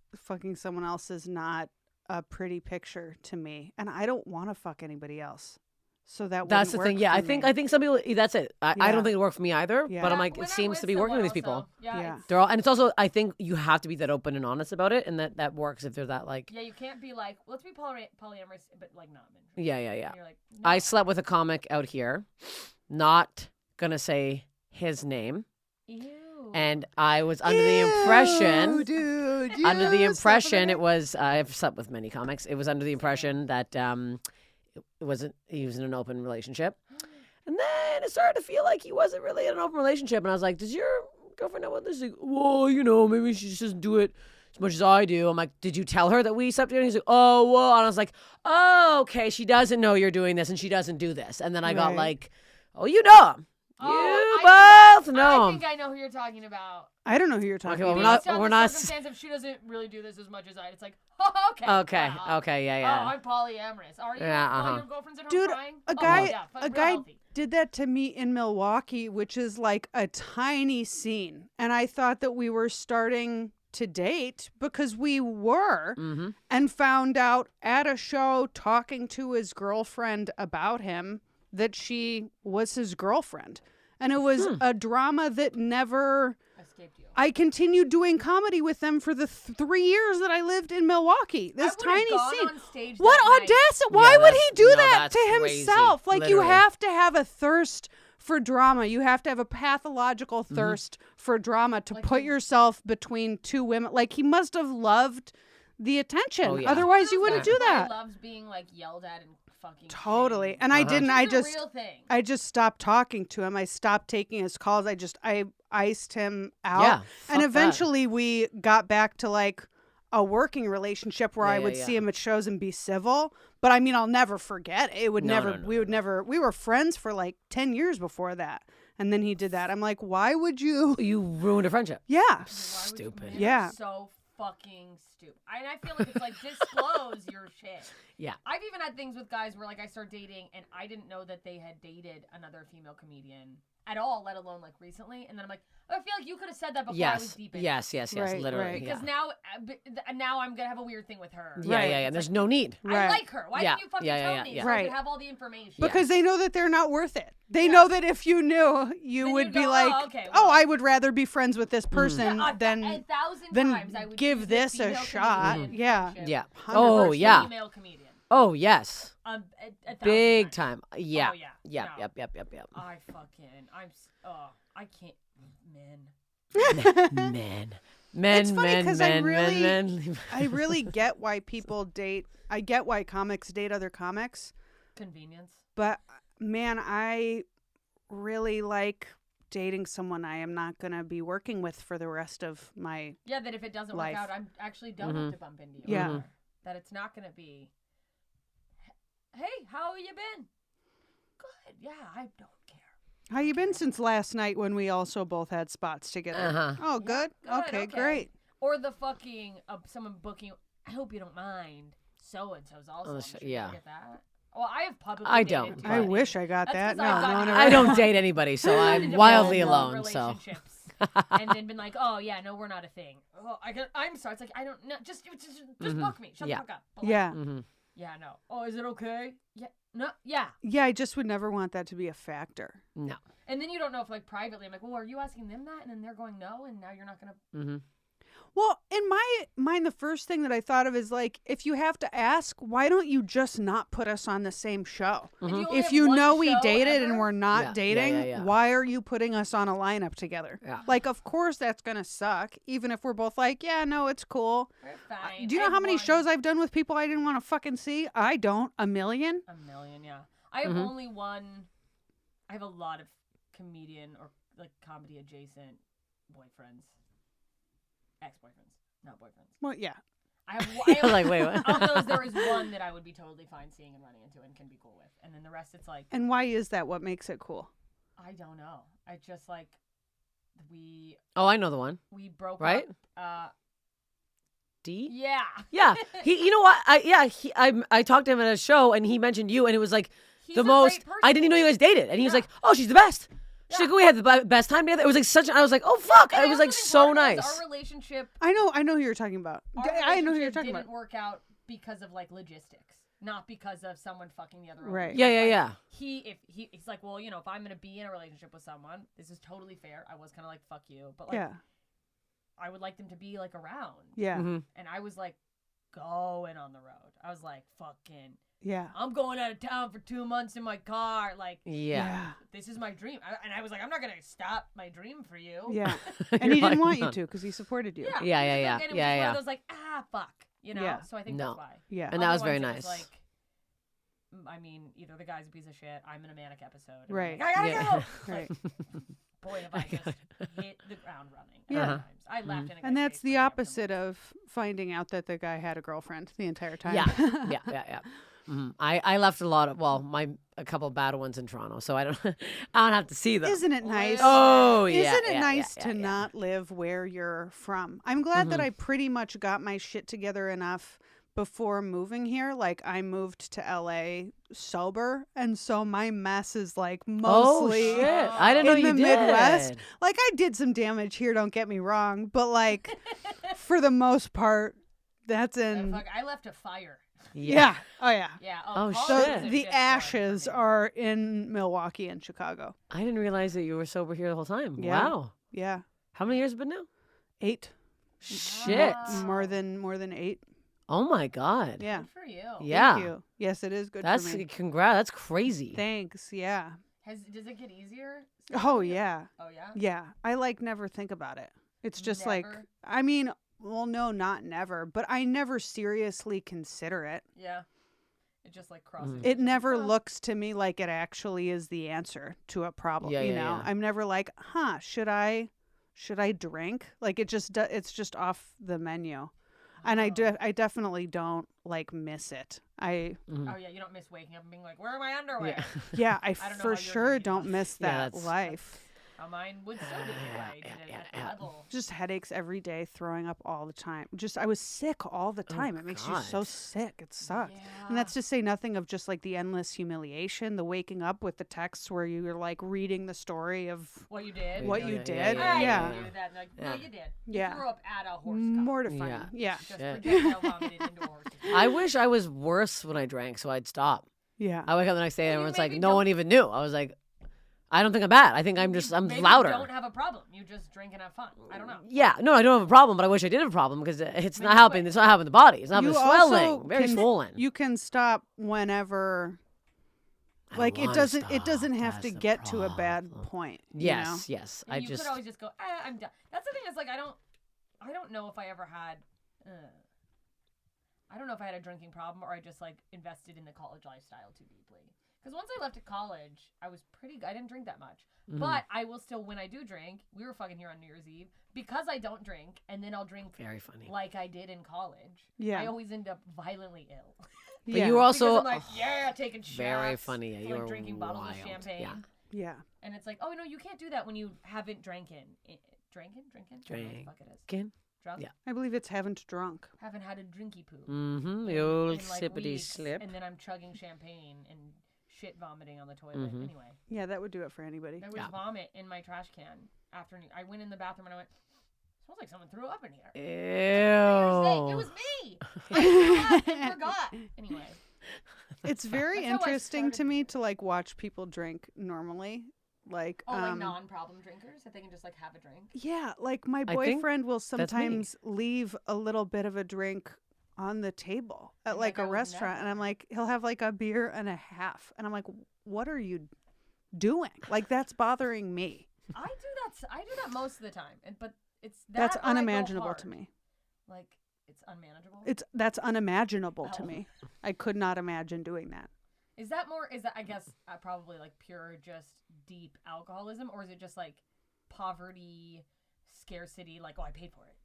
someone else is not a pretty picture to me, and I don't want to fuck anybody else. So that That's the wouldn't thing. work Yeah, for I me. think some people. That's it. I Yeah. don't think it worked for me either. Yeah. But I'm Yeah, like, When it I'm seems with to be working with these someone people. also, Yeah. Yeah. it's- They're all, and it's also I think you have to be that open and honest about it, and that works if they're that like. Yeah, you can't be like, let's be polyamorous, but like not men. Yeah. And you're like, no. I slept with a comic out here, not gonna say his name, Ew. and I was under the impression. Ew, dude. Under the you impression, slept it was I've slept with many comics. It was under the impression that it wasn't he was in an open relationship, and then it started to feel like he wasn't really in an open relationship. And I was like, "Does your girlfriend know about this?" He's like, well, maybe she just doesn't do it as much as I do. I'm like, "Did you tell her that we slept together?" He's like, "Oh, well," and I was like, "Oh, okay, she doesn't know you're doing this, and she doesn't do this." And then I got Right. like, "Oh, you know him. You both know I him." think I know who you're talking about. I don't know who you're talking Okay, well, about. Based on we're the not- circumstance if she doesn't really do this as much as I. It's like, oh, okay. Okay, wow. okay, Oh, yeah. I'm polyamorous. Are you? Yeah, Oh, uh-huh. your girlfriend's at home Dude, crying? a Oh, guy, yeah, a real guy healthy. did that to me in Milwaukee, which is like a tiny scene. And I thought that we were starting to date because we were, and found out at a show talking to his girlfriend about him that she was his girlfriend. And it was a drama that never escaped you. I continued doing comedy with them for the 3 years that I lived in Milwaukee. This tiny scene. On stage What that night. audacity? Why would he do that that's to crazy. himself? Like, you Literally. have to have a thirst for drama. You have to have a pathological thirst for drama to put yourself between two women. Like, he must have loved the attention. Oh, yeah. Otherwise, you wouldn't do that. He loves being like yelled at and fucking Totally. shamed. And I didn't. Which I is a just real thing. I just stopped talking to him. I stopped taking his calls. I iced him out. Yeah, and fuck eventually we got back to like a working relationship where I Yeah, would yeah, see yeah. him at shows and be civil. But I mean, I'll never forget. It would No, never, no, no, we would never, we were friends for like 10 years before that. And then he did that. I'm like, why would you? You ruined a friendship. Yeah. Why would you- Stupid. men are Yeah. So fucking stupid. And I feel like it's like disclose your shit. Yeah. I've even had things with guys where like I start dating and I didn't know that they had dated another female comedian at all, let alone like recently. And then I'm like, oh, I feel like you could have said that before I was Yes. deep in. Yes. Right, Literally. right. Because now I'm gonna have a weird thing with her. Yeah. Right. Yeah. There's no need. I Right. like her. Why Yeah, didn't you fucking yeah, tell yeah, me yeah. so I Right. could have all the information? Because they know that they're not worth it. They Yeah. know that if you knew, you Then would you'd be go, like, oh, okay, oh, well. I would rather be friends with this person a than 1,000 then times I would give choose this a female shot. comedian Yeah. friendship Yeah. 100%. Oh, versus yeah. female comedian. Oh, yes. A Big 1,000 times. time. Yeah. Oh, yeah. Yep. No. Yep. I fucking, I can't, men. Men. It's funny 'cause I really- men. I really get why people date. I get why comics date other comics. Convenience. But man, I really like dating someone I am not going to be working with for the rest of my. Yeah, that if it doesn't Life. work out, I actually don't have to bump into you. Yeah. anymore. That it's not going to be, hey, how you been? Good. Yeah, I don't care. How you been since last night when we also both had spots together? Uh-huh. Oh, good. Good, Okay, great. Or the fucking, someone booking, I hope you don't mind, so-and-so's also. Oh, I'm shit, sure yeah. you get that. Well, I have publicly I dated don't, too I many. wish I got That's that. 'cause No, I've no gotten- one I ever. don't date anybody, so I've I'm been wildly involved in alone. So. relationships and then been like, oh yeah, no, we're not a thing. Oh, I'm sorry. It's like I don't know. Just book me. Shut Yeah. the fuck up. But like, Yeah. Mhm. yeah, no. Oh, is it okay? Yeah. No. Yeah. Yeah, I just would never want that to be a factor. No. And then you don't know if like privately, I'm like, well, are you asking them that? And then they're going no, and now you're not gonna. Mm-hmm. Well, in my mind, the first thing that I thought of is like, if you have to ask, why don't you just not put us on the same show? If you, only If have you one know we show dated ever, and we're not Yeah, dating, yeah. why are you putting us on a lineup together? Yeah. Like, of course that's going to suck, even if we're both like, yeah, no, it's cool. we're fine. Do you know how many shows I've done with people I didn't want to fucking see? I don't. A million? A million, yeah. I have only one. I have a lot of comedian or like comedy adjacent boyfriends, ex-boyfriends, not boyfriends. Well, yeah. I have. You're like, wait, what? Of those, there is one that I would be totally fine seeing and running into and can be cool with, and then the rest, it's like And why is that? What makes it cool? I don't know. I just like we Oh, I know the one. broke Right? up. D. Yeah. Yeah. He. You know what? I talked to him at a show, and he mentioned you, and it was like He's the a most. great I didn't even know you guys dated, and he was Yeah. like, "Oh, she's the best." She's Yeah. like, "We had the best time together." It was like such. I was like, "Oh fuck!" And It was also like think so part of it is nice. Our relationship. I know who you're talking about. Our I know who you're relationship talking didn't about. work out because of like logistics, not because of someone fucking the other. over. Right. Yeah, Like, yeah. He's like, well, you know, if I'm gonna be in a relationship with someone, this is totally fair. I was kind of like, fuck you, but like, Yeah. I would like them to be like around. Yeah. Mm-hmm. And I was like, going on the road. I was like, fucking, Yeah. I'm going out of town for 2 months in my car. Like, Yeah. this is my dream. And I was like, I'm not gonna stop my dream for you. Yeah. And he didn't want you to because he supported you. Yeah. Yeah, yeah, And yeah, it was yeah, one yeah. of those like, fuck, you know. Yeah. So I think No. that's why. Yeah. And that was very Otherwise, it nice. like, I mean, either the guy's a piece of shit, I'm in a manic episode. and I'm Right. like, I gotta Yeah. go. Right. Boy, have I just hit the ground running. Yeah. Times. I laughed in a guy's And that's face the for opposite of finding out that the guy had a girlfriend the entire time. Yeah. Mhm. I left a lot of a couple bad ones in Toronto, so I don't have to see them. Isn't it nice? Oh yeah. Isn't it yeah, nice yeah, to yeah, not live where you're from? I'm glad that I pretty much got my shit together enough before moving here, like I moved to LA sober, and so my mess is like mostly Oh shit! I didn't know in you the did. Midwest. Like I did some damage here, don't get me wrong, but like for the most part, that's in I left a fire. yeah. Oh yeah. Yeah. Oh, college shit. was So a the shit ashes starter for me. are in Milwaukee and Chicago. I didn't realize that you were sober here the whole time. Yeah. Wow. Yeah. How many years have been now? 8. Shit. Wow. More than 8. Oh my god. Yeah. Good for you. Yeah. Thank you. Yes, it is good That's for me. congrats. That's crazy. Thanks. Yeah. Does it get easier? Oh yeah. Oh yeah. Yeah. I like never think about it. It's just like Never? I mean, well no, not never, but I never seriously consider it. Yeah. It just like crosses. It never Oh. looks to me like it actually is the answer to a problem, Yeah, you yeah, know. yeah. I'm never like, should I drink? Like it just it's just off the menu. And I definitely don't like miss it. Mhm. Oh yeah, you don't miss waking up and being like, "Where are my underwear?" Yeah. Yeah, I don't know how for you're sure doing it. don't miss Yeah, that that's- life. Mine would still be if I did it at the level. Just headaches every day, throwing up all the time. Just I was sick all the time. It makes you so God. sick. It sucks. Yeah. And that's to say nothing of just like the endless humiliation, the waking up with the texts where you're like reading the story of What you did. what Yeah, you yeah, did. I Yeah. didn't do that. And like, Yeah. no, you did. Yeah. You threw up at a horse cup. Mortifying. Yeah. Yeah. Just Shit. projectile vomited into a horse's cup. I wish I was worse when I drank, so I'd stop. Yeah. I wake up the next day and Well, you everyone's like, maybe no don't- one even knew. I was like, I don't think I'm bad. I think I'm Maybe louder. You don't have a problem. You just drink and have fun. I don't know. Yeah, no, I don't have a problem, but I wish I did have a problem because it's Maybe not helping. quit. It's not helping the body. It's not You helping also swelling. Very can- swollen. You can stop whenever I don't like it wanna doesn't stop. it doesn't have That's to the get to a bad problem. point. Yes, yes. And I you just could always just go, I'm done. That's the thing is like I don't know if I ever had I don't know if I had a drinking problem or I just like invested in the college lifestyle too deeply. Because once I left college, I was pretty I didn't drink that much. Mm-hmm. But I will still, when I do drink, we were fucking here on New Year's Eve, because I don't drink, and then I'll drink very funny. like I did in college. Yeah. I always end up violently ill. But Yeah. you were Because also I'm like, yeah, taking shots. very funny. Yeah, like you were drinking bottles wild. of champagne. Yeah. Yeah. And it's like, oh, no, you can't do that when you haven't drinking. Drinking? I don't know what the fuck it is. Again? Drunk? Yeah. I believe it's haven't drunk. Haven't had a drinky poo. Mm-hmm. The in, old in, like, sippity weeks, slip. And then I'm chugging champagne and shit vomiting on the toilet. Mhm. Anyway, Yeah, that would do it for anybody. there was Yeah. vomit in my trash can after I went in the bathroom and I went, smells like someone threw up in here. Ew. It was me. I threw up and forgot. Anyway, It's very That's how I interesting to started. me to like watch people drink normally. Like like non-problem drinkers, if they can just like have a drink. yeah, like my I think boyfriend will that's me. sometimes leave a little bit of a drink on the table at And like like, a I would restaurant, and never. I'm like, he'll have like a beer and a half, and I'm like, what are you doing? Like that's bothering me. I do that most of the time, but it's that That's or I go unimaginable to hard. me. Like it's unmanageable. That's unimaginable to Oh. me. I could not imagine doing that. Is that I guess probably like pure just deep alcoholism, or is it just like poverty, scarcity, like, oh, I paid for it,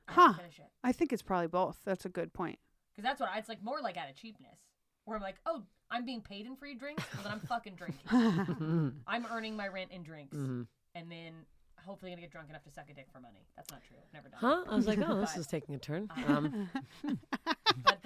I have to Huh. finish it? I think it's probably both. That's a good point. Because that's what it's like, more like out of cheapness, where I'm like, oh, I'm being paid in free drinks, well then I'm fucking drinking. Mhm. I'm earning my rent in drinks, Mhm. and then hopefully gonna get drunk enough to suck a dick for money. That's not true. I've never done Huh? it. I was like, oh, this But- is taking a turn. But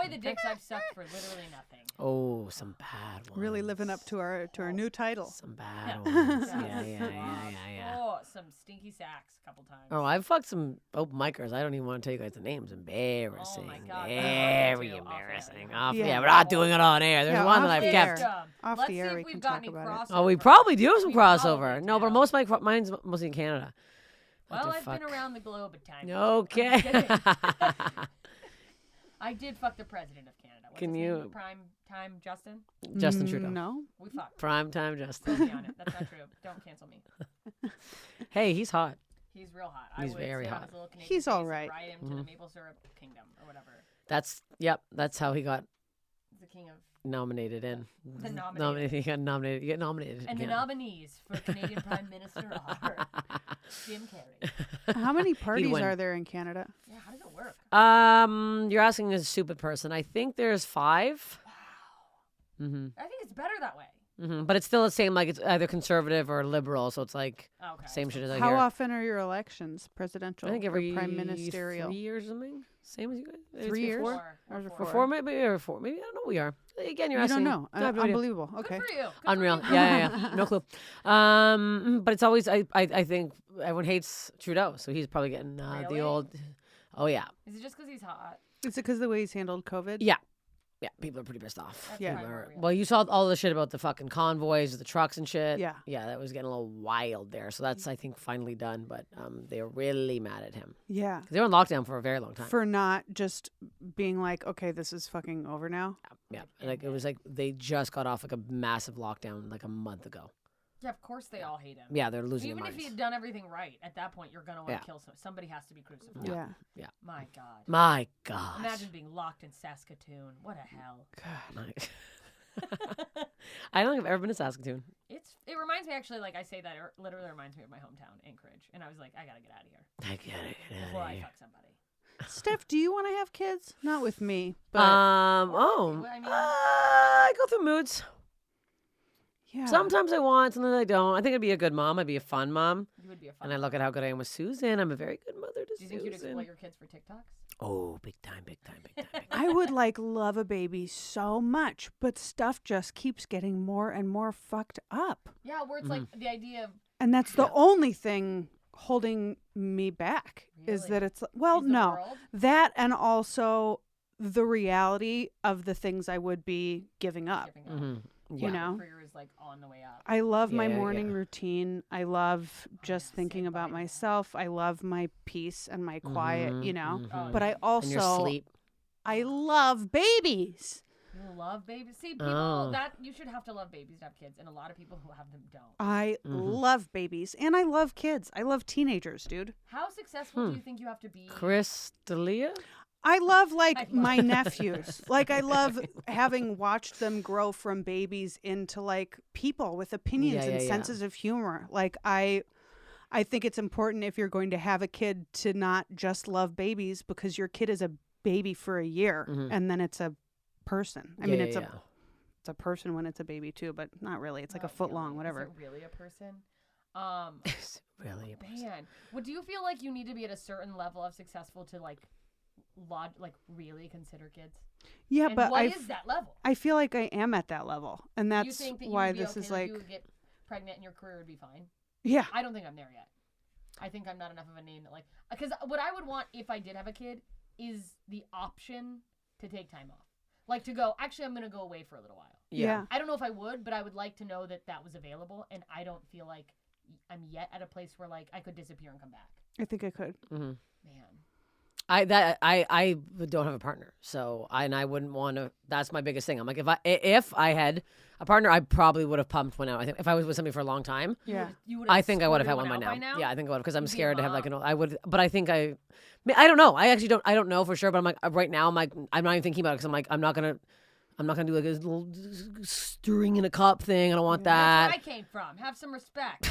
the dicks I've sucked for literally nothing. Oh, some bad ones. Really living up to our new title. Some bad Yeah. ones. Yeah. Yeah. Oh, some stinky sacks a couple times. Oh, I've fucked some open micers. I don't even want to tell you guys the names. Embarrassing. Oh my God. Very Off air, too. Off air. embarrassing. Off, Yeah. yeah, we're not doing it on air. There's Yeah, one off that I've the kept. air. Off Let's the see air, if we we've can got talk any about it. crossover. Oh, we probably do have some We probably crossover. No, but do. most of mine's mostly in Canada. What Well, the I've been fuck? around the globe a time. Okay. I did fuck the president of Canada. What's Can his name? you- Prime time Justin? Justin Trudeau. No. We fucked. Prime time Quote Justin. me on it. That's not true. Don't cancel me. Hey, he's hot. He's real hot. He's I would very sit on hot. his little Canadian He's face all and right. Ride him to the maple syrup kingdom or whatever. That's how he got He's the king of. nominated in. The nominated. He got nominated. You get nominated. And the again. nominees for Canadian Prime Minister are Jim Carrey. How many parties win. are there in Canada? Yeah, how does it work? You're asking a stupid person. I think there's 5. Wow. Mm-hmm. I think it's better that way. But it's still the same. Like it's either conservative or liberal, so it's like Okay. same shit as I How hear. often are your elections? Presidential I think or every prime ministerial? 3 years or something. Same as you guys. Maybe 3 it's years? before? Ours are Or four. four, maybe or four. Maybe I don't know. What we are again. You're You asking. don't know. I have no idea. Unbelievable. Good Okay. for you. Good Unreal. For you. Yeah. No clue. But it's always. I think everyone hates Trudeau, so he's probably getting the Really? old. Oh yeah. Is it just because he's hot? Is it because the way he's handled COVID? Yeah. Yeah, people are pretty pissed off. That's Yeah. probably more real. Well, you saw all the shit about the fucking convoys, the trucks and shit. Yeah. Yeah, that was getting a little wild there. So that's, I think, finally done. But they were really mad at him. Yeah. 'Cause they were in lockdown for a very long time. For not just being like, okay, this is fucking over now. Yeah. And like, it was like they just got off like a massive lockdown like a month ago. Yeah, of course they all hate him. Yeah, they're losing Even their if minds. he had done everything right, at that point you're gonna want to Yeah. kill somebody. Has to be crucified. Yeah. My God. My God. Imagine being locked in Saskatoon. What a hell. I don't think I've ever been to Saskatoon. It reminds me actually, like I say that, it literally reminds me of my hometown, Anchorage. And I was like, I gotta get out of here I get it. before I fuck somebody. Steph, do you want to have kids? Not with me, but I mean- I go through moods. yeah. Sometimes I want, sometimes I don't. I think I'd be a good mom. I'd be a fun mom. You would be a fun. And I look at how good I am with Susan. I'm a very good mother to Do you think you'd Susan. exploit your kids for TikToks? Oh, big time, big time, big time, big time. I would like love a baby so much, but stuff just keeps getting more and more fucked up. Yeah, where it's like the idea of And that's the only thing holding me back is Really? that it's well, is the no, world. that and also the reality of the things I would be giving up. Giving up. Mhm. You Yeah. know, Career is like on the way up. I love my Yeah, morning yeah. routine. I love just yeah, thinking same about vibe. myself. I love my peace and my quiet, you know. Mhm. But I And your also sleep. I love babies. You love babies. See, people Oh. that you should have to love babies to have kids, and a lot of people who have them don't. I love babies and I love kids. I love teenagers, dude. How successful do you think you have to be? Chris D'Elia? I love I like love- my nephews. Like I love having watched them grow from babies into like people with opinions Yeah, and yeah. senses of humor. Like I think it's important if you're going to have a kid to not just love babies because your kid is a baby for a year and then it's a person. I mean it's a person when it's a baby too, but not really. It's like a Not foot really. long, Is whatever. it really a person? Really? Man, well, do you feel like you need to be at a certain level of successful to like really consider kids? Yeah, And but what is that level? I feel like I am at that level. And You that's think that you why would be this okay is that like you would get pregnant and your career would be fine? yeah. I don't think I'm there yet. I think I'm not enough of a name that like because what I would want if I did have a kid is the option to take time off, like to go. Actually, I'm gonna go away for a little while. Yeah. I don't know if I would, but I would like to know that that was available, and I don't feel like I'm yet at a place where like I could disappear and come back. I think I could. Man, I don't have a partner, so I wouldn't want to. That's my biggest thing. I'm like, if I had a partner, I probably would have pumped one out. I think if I was with somebody for a long time, Yeah. you would. I think I would have had one out by now. now. Yeah, I think I would because I'm You'd be a scared to have like mom. I would, but I think I don't know. I actually don't. I don't know for sure, but I'm like right now. I'm like I'm not even thinking about it because I'm like I'm not gonna do like a little stirring in a cup thing. I don't want That's that. where I came from. Have some respect.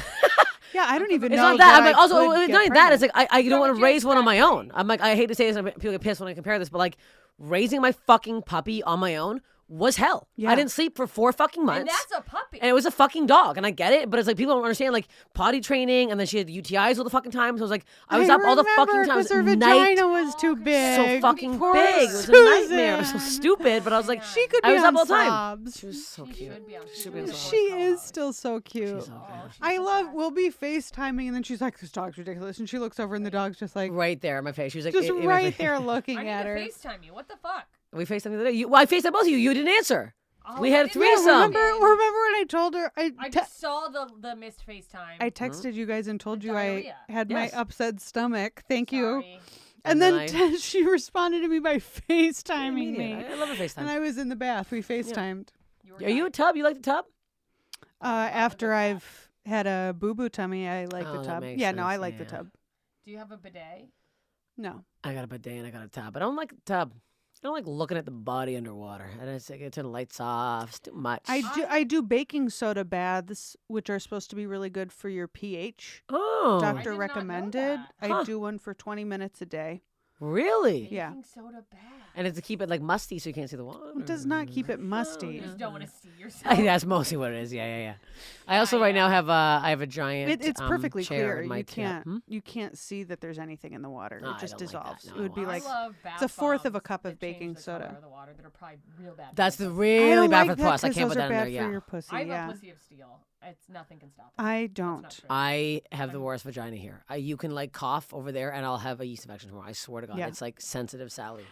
Yeah, I don't even It's know. not that. I'm like I also could it's get not even that. It's pregnant. like I don't From want a to raise one on my kid's own. I'm like I hate to say this. People get pissed when I compare this, but like raising my fucking puppy on my own was hell. Yeah. I didn't sleep for 4 fucking months. And that's a puppy. And it was a fucking dog, and I get it, but it's like people don't understand like potty training, and then she had UTIs all the fucking time. So I was like, I was up all the fucking time. 'cause her Night, vagina was too big. so fucking Poor big. It was a nightmare. It was so Susan. stupid, but I was like, She could be I was on up all the time. Slobs. She was so She cute. should be on- She should be on she Slobs. She is still so cute. She's so good. I love. We'll be FaceTiming, and then she's like, "This dog's ridiculous," and she looks over, and the dog's just like, Right there in my face. She was like, just in my right face. there looking I need at to her. FaceTime you. What the fuck? We FaceTimed the other day. I FaceTimed both of you. You didn't answer. Oh, We I had a didn't threesome. know. Remember when I told her I te- just saw the missed FaceTime. I texted you guys and told The you diarrhea. I had Yes. my upset stomach. Thank you. Sorry. And then then she responded to me by FaceTiming Immediate. me. I love a FaceTime. And I was in the bath. We FaceTimed. You were Are you a dying. tub? You like the tub? After I've had a boo-boo tummy, I like Oh, the that tub. makes Yeah, no, I sense, like the yeah. tub. Do you have a bidet? No. I got a bidet and I got a tub. I don't like the tub. I don't like looking at the body underwater. And it's like, I turn the lights off. It's too much. I do baking soda baths, which are supposed to be really good for your pH. oh. I Doctor did not know recommended. that. I Huh. do one for 20 minutes a day. Really? Yeah. Baking soda bad. And it's to keep it like musty so you can't see the water. It does not keep it musty. You just don't want to see yourself. That's mostly what it is. Yeah. I also right now have I have a giant. It's perfectly chair clear. in my You can't see that there's anything in the water. No, It I just don't like that. dissolves. No, it I would be won't. like I love bath it's a fourth of a bombs cup of that change baking the color soda. of the water that are probably real bad. That's for the you. really I don't bad like for the that plus. I 'cause can't those put that are in bad there. for Yeah. your pussy. I have Yeah. a pussy of steel. It's nothing can stop it. I That's not don't. true. I have the worst vagina here. You can like cough over there, and I'll have a yeast infection tomorrow. I swear to God, Yeah. it's like sensitive Sally.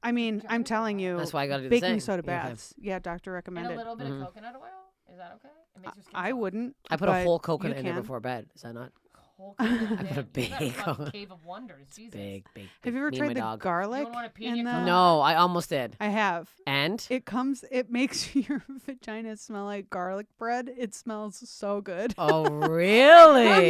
I mean, I'm telling you, That's why I gotta do the baking same. soda Yeah, okay. baths. Yeah, doctor And recommended. a little bit Mhm. of coconut oil. Is that okay? It makes your skin I soft. wouldn't. I put a but whole you coconut in there can. before bed. Is that not? Whole coconut. I put a in. You got big fucking coconut. cave of wonders. Jesus. Big. Have you ever Me and tried my the dog. garlic You wanna pee in in your the? coconut? No, I almost did. I have. And It makes your vagina smell like garlic bread. It smells so good. oh really?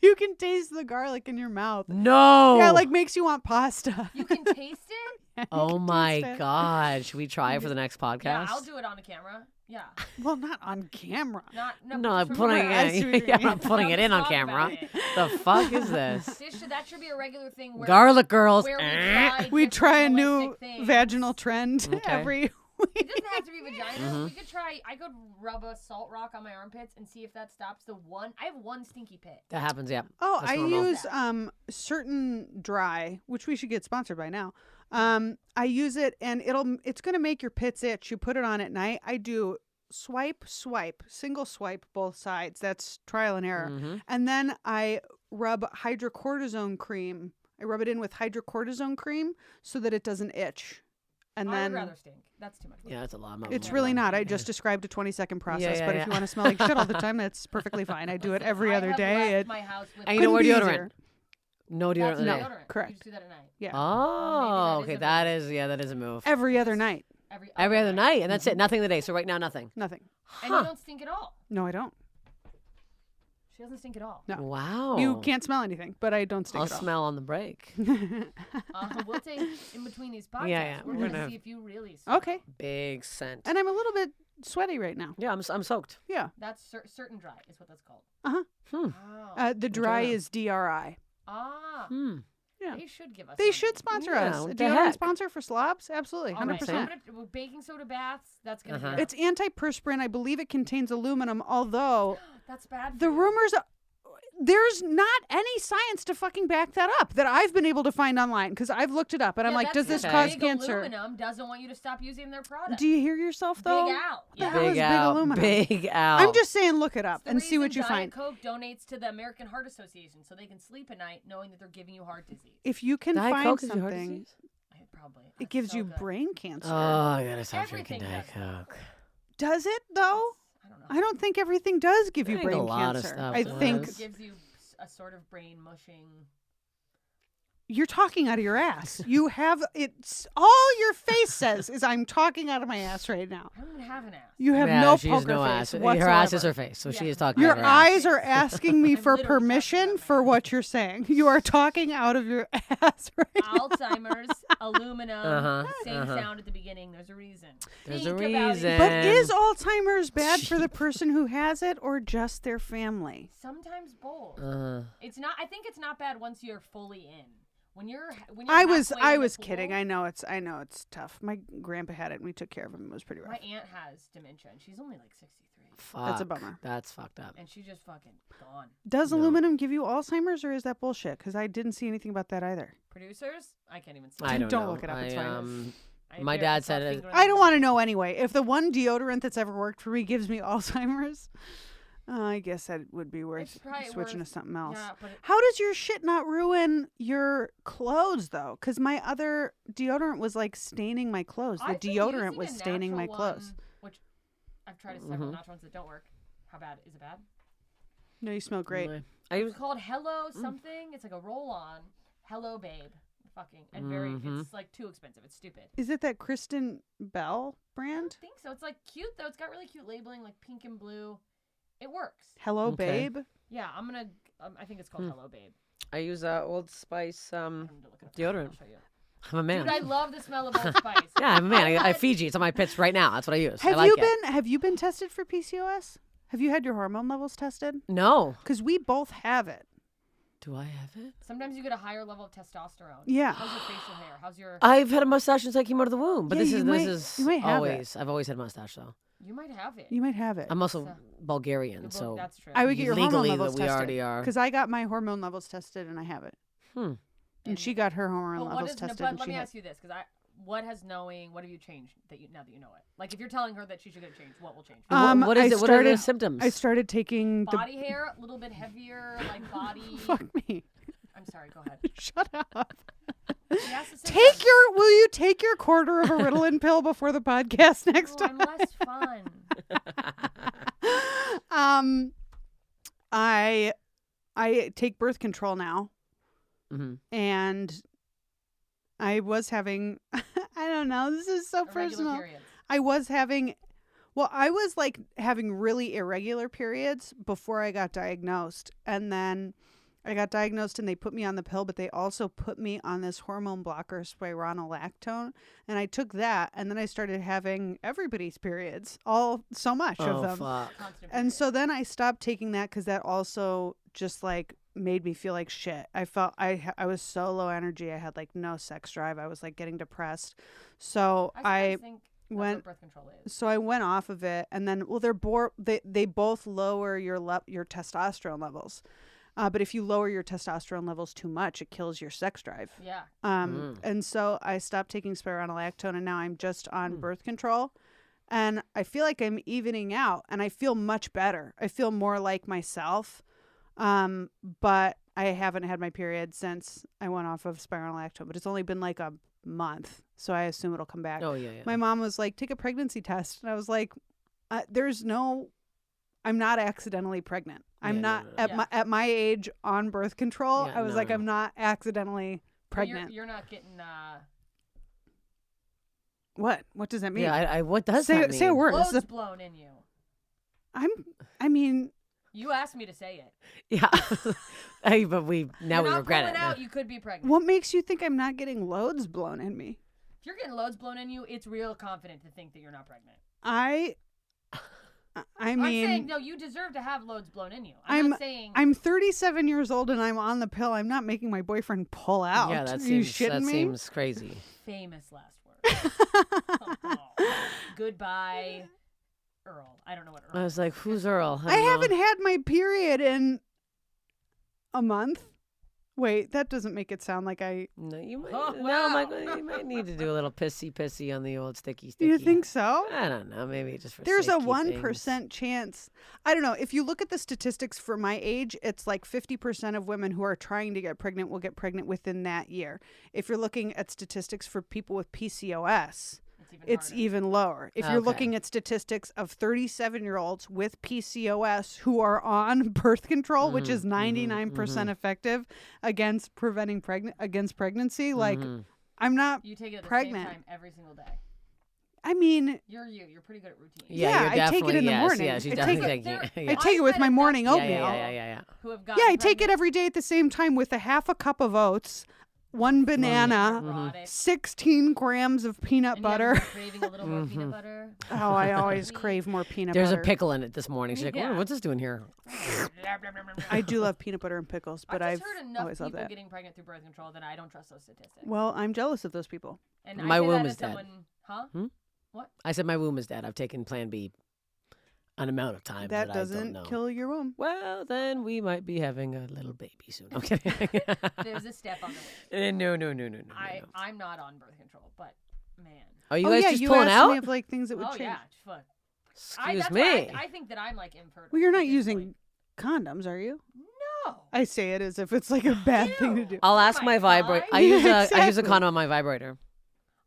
You can taste the garlic in your mouth. No. Yeah, like makes you want pasta. You can taste it? You Oh can my taste it. God! Should we try it for the next podcast? Yeah, I'll do it on the camera. Yeah. Well, not on camera. No, No, I'm just putting remember- I see what you it. Yeah, I'm mean. not putting it in on Talk about camera. it. The fuck is this? That should be a regular thing where Garlic girls. where We different try a holistic new things. vaginal trend Okay. every It week. doesn't have to be vagina. Mhm. We could try. I could rub a salt rock on my armpits and see if that stops the one. I have one stinky pit. That happens. Yeah. Oh, That's I normal. use certain dry, which we should get sponsored by now. I use it and it's gonna make your pits itch. You put it on at night. I do swipe, single swipe both sides. That's trial and error. Mhm. And then I rub hydrocortisone cream. I rub it in with hydrocortisone cream so that it doesn't itch. And I would then rather stink. That's too much. Yeah, that's a lot. it's Yeah. really not. I Yeah. just described a 20-second process. yeah, But yeah. if you want to smell like shit all the time, that's perfectly fine. I do it every I other have day. left It my house with And you don't wear couldn't be deodorant. easier. No deodorant. That's in No. there. deodorant. correct. You just do that at night. Yeah. Oh, maybe okay. that That is a move. Every other night. Every other night, and that's it. Nothing today. So right now, nothing. Nothing. And you don't stink at all. No, I don't. She doesn't stink at all. No. Wow. You can't smell anything, but I don't stink I'll at all. smell on the break. We'll take in between these podcasts. Yeah, We're we're gonna gonna- see if you really smell. Okay. Big scent. And I'm a little bit sweaty right now. Yeah, I'm soaked. Yeah. That's certain dry is what that's called. Hmm. Oh. The dry know. is DRI. Ah. Yeah. They should give us. They money. should sponsor Yeah, us. what A the deodorant heck? sponsor for Slobs? Absolutely. All right, 100%. so I'm gonna, baking soda baths. That's gonna. Uh-huh. Be It's antiperspirant. I believe it contains aluminum, although that's bad. the for you. rumors, there's not any science to fucking back that up that I've been able to find online because I've looked it up and I'm Yeah, like, does that's this okay. cause big cancer? Aluminum doesn't want you to stop using their product. Do you hear yourself though? Big Al. the Yeah. hell is Big big out. aluminum? Big out. I'm just saying, look it up It's the and see what reason you Diet find. Coke donates to the American Heart Association so they can sleep at night knowing that they're giving you heart disease. If you can Diet find Coke gives you heart something, disease? Probably. it That's gives so you good. brain cancer. Oh, I gotta stop Everything drinking Diet does that. Coke. Does it though? I don't know. I don't think everything does give you I think a brain lot of cancer. stuff I does. think It gives you a sort of brain mushing. you're talking out of your ass. You have it's all your face says is I'm talking out of my ass right now. I don't even have an ass. You have Yeah, no she poker has no face ass. whatsoever. Her ass is her face, so she Yeah. is talking. Your out of her ass. eyes are asking me I'm for literally talking permission out for my what you're saying. You are talking out of your ass right now. Alzheimer's, aluminum, Uh-huh, same uh-huh. sound at the beginning. There's a reason. There's Think a about it. reason. But is Alzheimer's bad for the Jeez. person who has it or just their family? Sometimes both. Uh, It's not. I think it's not bad once you're fully in. When you're I was halfway in the kidding. pool- I know it's tough. My grandpa had it and we took care of him. It was pretty rough. My aunt has dementia and she's only like 63, fuck. a bummer. That's fucked up. and she's just fucking gone. Does No. aluminum give you Alzheimer's or is that bullshit? Because I didn't see anything about that either. Producers, I can't even. See I don't, Don't know. look it up, it's I, fine. I my barely dad saw said it- finger in I the don't nose. want to know anyway. If the one deodorant that's ever worked for me gives me Alzheimer's, I guess that would be worth It's probably switching worth- to something else. Yeah, but How does your shit not ruin your clothes though? Because my other deodorant was like staining my clothes. The I've been deodorant using was a staining my natural clothes. one, which I've tried several Mhm. natural ones that don't work. How bad is it? Bad? No, you smell great. I It's called Hello something. It's like a roll-on. Hello Babe. Fucking and very. Mhm. It's like too expensive. It's stupid. Is it that Kristen Bell I brand? think so. It's like cute though. It's got really cute labeling, like pink and blue. It works. Hello, Okay. babe. Yeah, I'm gonna. I think it's called Hmm. Hello Babe. I use Old Spice I need to look it up. deodorant. I'll show you. I'm a man. Dude, I love the smell of Old Spice. Yeah, I'm a man. I had- Fiji. It's on my pits right now. That's what I use. I Have like you it. have you been tested for PCOS? Have you had your hormone levels tested? No. Because we both have it. Do I have it? Sometimes you get a higher level of testosterone. Yeah. How's your facial hair? How's your? I've had a mustache since I came out of the womb, but Yeah, this you is might have it. always. I've always had a mustache though. You might have it. You might have it. I'm also So- Bulgarian, so That's true. I would get your hormone legally levels that we tested. already are. Because I got my hormone levels tested and I have it. And she got her hormone But what levels is? tested But and let she me had. ask you this, because what have you changed now that you know it? Like if you're telling her that she should get changed, what will change? What is I it? What are the started- symptoms? I started taking the. Body hair, a little bit heavier, like body. Fuck me. I'm sorry. Go ahead. Shut up. She has to say that. Will you take your quarter of a Ritalin pill before the podcast next Oh, time? I'm less fun. I take birth control now, Mhm. and I was having. I don't know. This is so Irregular personal. periods. I was having. Well, I was like having really irregular periods before I got diagnosed, and then I got diagnosed and they put me on the pill, but they also put me on this hormone blocker, spironolactone, and I took that, and then I started having everybody's periods, so much of Oh them. fuck! Constant And so periods. then I stopped taking that because that also just like made me feel like shit. I felt I was so low energy. I had like no sex drive. I was like getting depressed. So I sometimes think that's went- what birth control is. so I went off of it, and then they both lower your testosterone levels. But if you lower your testosterone levels too much, it kills your sex drive. Yeah. And so I stopped taking spironolactone, and now I'm just on birth control. And I feel like I'm evening out, and I feel much better. I feel more like myself. But I haven't had my period since I went off of spironolactone. But it's only been like a month, so I assume it'll come back. Oh yeah. My mom was like, take a pregnancy test. And I was like, I'm not accidentally pregnant. I'm Yeah, not no. at my age on birth control. Yeah, I was no, like, no. I'm not accidentally But pregnant. You're not getting. What? What does that mean? Yeah, I what does say that mean? say a word. This Loads is blown in you. I mean, You asked me to say it. Yeah, hey, but we You're we not regret pulling it. out. You could be pregnant. what makes you think I'm not getting loads blown in me? If you're getting loads blown in you, it's real confident to think that you're not pregnant. I I'm mean, saying no. You deserve to have loads blown in you. I'm not saying. I'm 37 years old and I'm on the pill. I'm not making my boyfriend pull out. Yeah, that Are you seems shitting me? seems crazy. Famous last word. Oh. Goodbye, Earl. I don't know what Earl. I was like, who's Earl? I don't know. haven't had my period in a month. Wait, that doesn't make it sound like I. No, you might. Oh, No, wow. Michael, you might need to do a little pissy on the old sticky. Do you think so? I don't know. Maybe just for There's a safekeeping. 1% chance. I don't know. If you look at the statistics for my age, it's like 50% of women who are trying to get pregnant will get pregnant within that year. If you're looking at statistics for people with PCOS, it's harder. even lower. If you're Okay. looking at statistics of 37-year-olds with PCOS who are on birth control, which is 99% effective against preventing pregnancy, like I'm not. You take it at the pregnant. same time every single day. I mean, You're you. You're pretty good at routine. Yeah, you're I take it definitely- in the yes, morning. Yeah, she's I definitely take taking it- it. there- Yeah. I take it with my morning oatmeal. Yeah. Who have gotten Yeah, I take it pregnant. every day at the same time with a half a cup of oats, one banana, Neurotic. 16 grams of peanut And you butter. haven't been craving a little more peanut butter. Oh, I always crave more peanut There's butter. a pickle in it this morning. She's like, Yeah. what's this doing here? I do love peanut butter and pickles, but I've I've just heard enough always loved people that. getting pregnant through birth control that I don't trust those statistics. Well, I'm jealous of those people. And My I say womb that is as dead. someone, huh? What? I said my womb is dead. I've taken Plan B an amount of times That that I don't doesn't know. kill your womb. Well, then we might be having a little baby soon. I'm kidding. There's a step on the way. No. I'm not on birth control, but man. Are you oh guys yeah, just you pulling asked me out? of like things that would Oh change. yeah, fuck. Excuse that's me. why I think that I'm like infertile. Well, you're at not this using point. condoms, are you? No. I say it as if it's like a bad thing to Ew. do. I'll ask my my vibrator. God. I use Yeah, a I use a exactly. condom on my vibrator.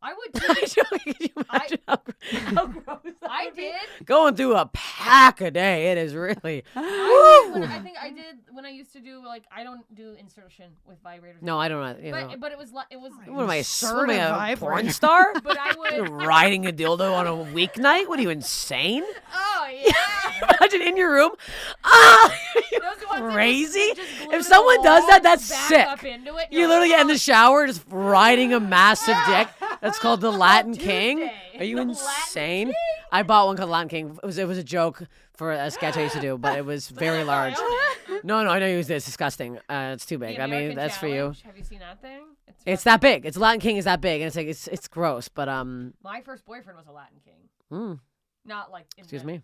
I would Could too. you imagine how gross that I would be? did. Going through a pack a day. It is really. I think I did when I used to do like I don't do insertion with vibrators. No, I don't know. You know. But it was it was. What am I, Insert a a vibrator. porn star? But I You're would. riding a dildo on a weeknight? What are you, insane? Oh yeah. Imagine in your room. Ah! Those ones that Crazy? just glue If to someone the does wall that, and that's back sick. Up into it, and You you're literally like, get in the shower just riding a massive dick. That's called the Latin Tuesday. King. Are you The Latin insane? King? I bought one called Latin King. It was a joke for a sketch I used to do, but it was very large. No, I don't use it. It's disgusting. It's too big. The I mean, American that's Challenge. for you. Have you seen that thing? It's that big. It's Latin King is that big, and it's like it's gross. But My first boyfriend was a Latin King. Not like in excuse me.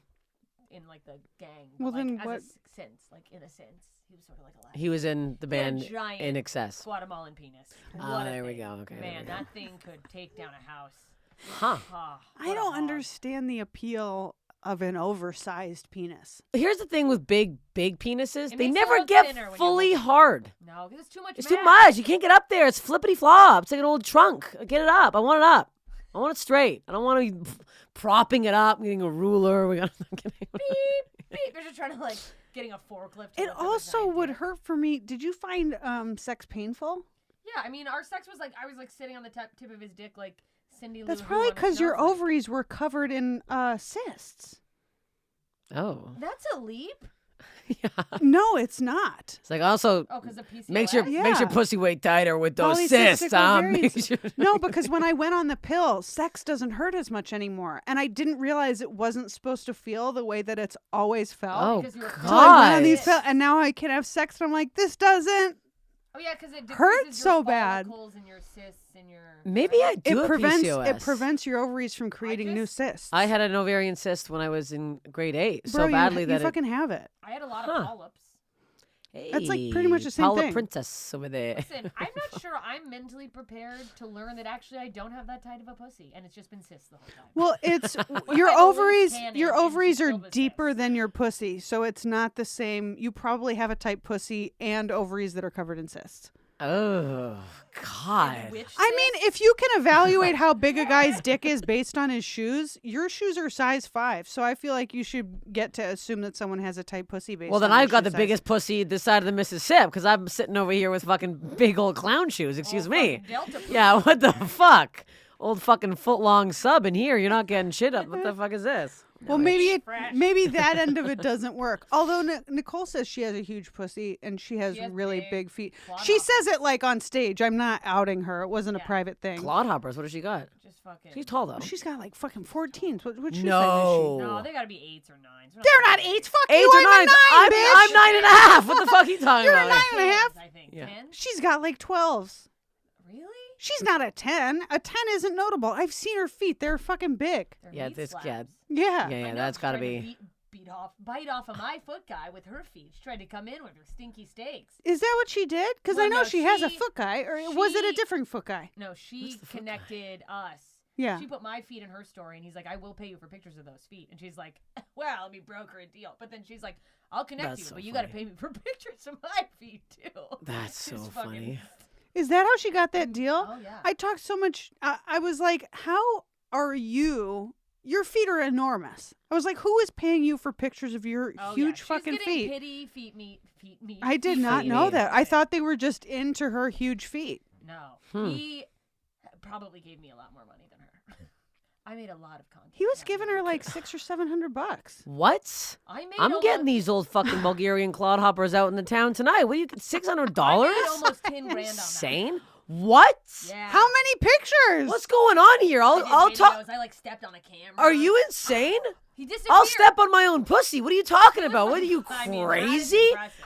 In like the gang. Well, like, then as what? A sense, like in a sense, he was sort of like a Latin. He was in the He had a band giant In Excess. Guatemalan penis. Ah, there we go. Okay, there Man, we go. that thing could take down a house. Huh. Ah, I what a don't hog. understand the appeal of an oversized penis. Here's the thing with big penises. It They makes it never look get thinner when you fully hold it. hard. No, because it's too much. It's mass. too much. You can't get up there. It's flippity flop. It's like an old trunk. Get it up. I want it up. I want it straight. I don't want to be propping it up, getting a ruler. We got Beep, beep. They're just trying to like getting a forklift. to It lift up a also giant would dick. hurt for me. Did you find sex painful? Yeah, I mean, our sex was like I was like sitting on the tip of his dick, like Cindy Lou That's Who probably on a because your snowflake. ovaries were covered in cysts. Oh. That's a leap. Yeah. No, it's not. It's like also Oh, because of PCOS. makes your Yeah. pussy weight tighter with those Polycystic cysts. ovaries. Makes you- No, because when I went on the pill, sex doesn't hurt as much anymore. And I didn't realize it wasn't supposed to feel the way that it's always felt. Oh Because you were So I went on God. these pills, and now I can have sex, and I'm like, this doesn't. Oh yeah, because it Hurts decreases so your bad. follicles and your cysts and your. Maybe I do It have prevents PCOS. your ovaries from creating new just- cysts. I had an ovarian cyst when I was in grade 8 so Bro, badly you that fucking have it. I had a lot Huh. of polyps. That's, like, pretty much the same Paula thing. Princess over there. Listen, I'm not sure I'm mentally prepared to learn that actually I don't have that tight of a pussy, and it's just been cysts the whole time. Well, it's I your have a loose ovaries. cannon Your and she's ovaries are filled with deeper cysts. than your pussy, so it's not the same. You probably have a tight pussy and ovaries that are covered in cysts. Oh, God. Which I mean, cysts? if you can evaluate how big a guy's dick is based on his shoes, your shoes are size 5. So I feel like you should get to assume that someone has a tight pussy based Well, then on I've their got shoe the size. biggest pussy this side of the Mississippi because I'm sitting over here with fucking big old clown shoes. Excuse Oh, me. fucking Delta poop. Yeah, what the fuck? Old fucking foot-long sub in here. You're not getting shit up. What the fuck is this? Well, maybe Fresh. maybe that end of it doesn't work. Although Nicole says she has a huge pussy and she has She has really big big feet. claw She hoppers. says it like on stage. I'm not outing her. It wasn't a Yeah. private thing. Clodhoppers. What does she got? Just fucking. She's tall, though. She's got like fucking 14s. What shoe No. No, they gotta be 8s or 9s. They're not 8s. Fuck 8 you. or I'm a 9. 9, bitch. I'm 9.5. What the fuck are you talking You're a about? 9.5. I think. Yeah. 10? She's got like 12s. Really? She's not a 10. A 10 isn't notable. I've seen her feet. They're fucking big. They're Yeah, meat this slabs. kid. Yeah. Yeah, I know, that's she's got to trying be. bite off of my foot guy with her feet. She tried to come in with her stinky steaks. Is that what she did? Because I Well, know no, she has a she- foot guy. Or was it a she- different foot guy? No, she the foot guy? connected us. Yeah. She put my feet in her story, and he's like, "I will pay you for pictures of those feet." And she's like, "Well, we broker a deal." But then she's like, "I'll connect That's you, so but you got to funny. pay me for pictures of my feet too." That's so It's fucking- funny. Is that how she got that deal? Oh yeah. I talked so much. I was like, how are you? Your feet are enormous. I was like, who is paying you for pictures of your Oh, yeah. huge She's fucking getting feet? Pity feet meat. I did feet not feet know meat. that. I thought they were just into her huge feet. No, Hmm. he probably gave me a lot more money than her. I made a lot of content. He was that giving year. her like $600 or $700. What? I made I'm almost, getting these old fucking Bulgarian clodhoppers out in the town tonight. What are you, $600? I made almost 10 grand on that. Insane. What? Yeah. How many pictures? What's going on here? I I'll did talk. videos. I like stepped on a camera. Are you insane? He disappeared. I'll step on my own pussy. What are you talking about? What are you I mean, that is crazy? impressive.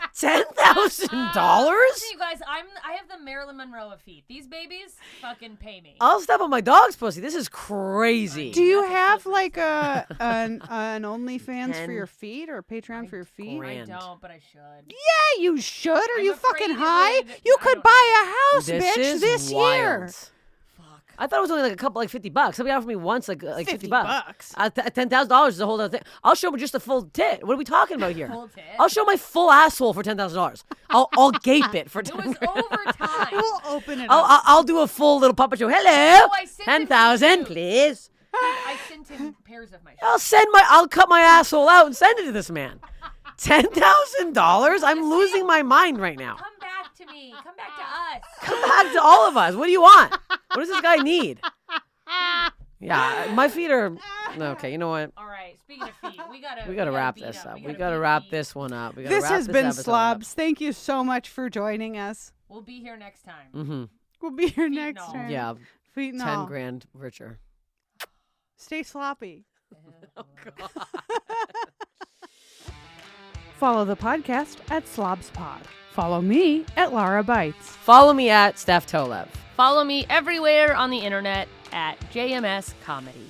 $10,000? Listen, you guys, I have the Marilyn Monroe of feet. These babies fucking pay me. I'll step on my dog's pussy. This is crazy. Do you That's a have slippery like an OnlyFans for your 10 feet or a Patreon for your feet? grand. I don't, but I should. Yeah, you should. Are I'm you afraid fucking it high? would- You I could don't buy a house, This bitch, is this wild. year. Fuck. I thought it was only like a couple, like $50. Somebody offered me once like 50 bucks. bucks. $10,000 is a whole other thing. I'll show them just a full tit. What are we talking about here? Full tit? I'll show my full asshole for $10,000. I'll gape it for It $10,000. was over time. We'll open it I'll, up. I'll I'll do a full little puppet show. Hello, I sent him 10,000, to you. please. I sent him pairs of my shirts. I'll cut my asshole out and send it to this man. $10,000? I'm losing my mind right now. Come back to me. Come back to us. Come back to all of us. What do you want? What does this guy need? Yeah, my feet are okay. You know what? All right. Speaking of feet, we gotta wrap beat this up. We gotta gotta beat wrap feet. this one up. We gotta This wrap has been episode up. Slobs. Thank you so much for joining us. We'll be here next time. Mm-hmm. We'll be here Feet next and all. time. Yeah, Feet and 10 all. grand richer. Stay sloppy. Oh, God. Follow the podcast at Slobs Pod. Follow me at Lara Bites. Follow me at Steph Tolev. Follow me everywhere on the internet at JMS Comedy.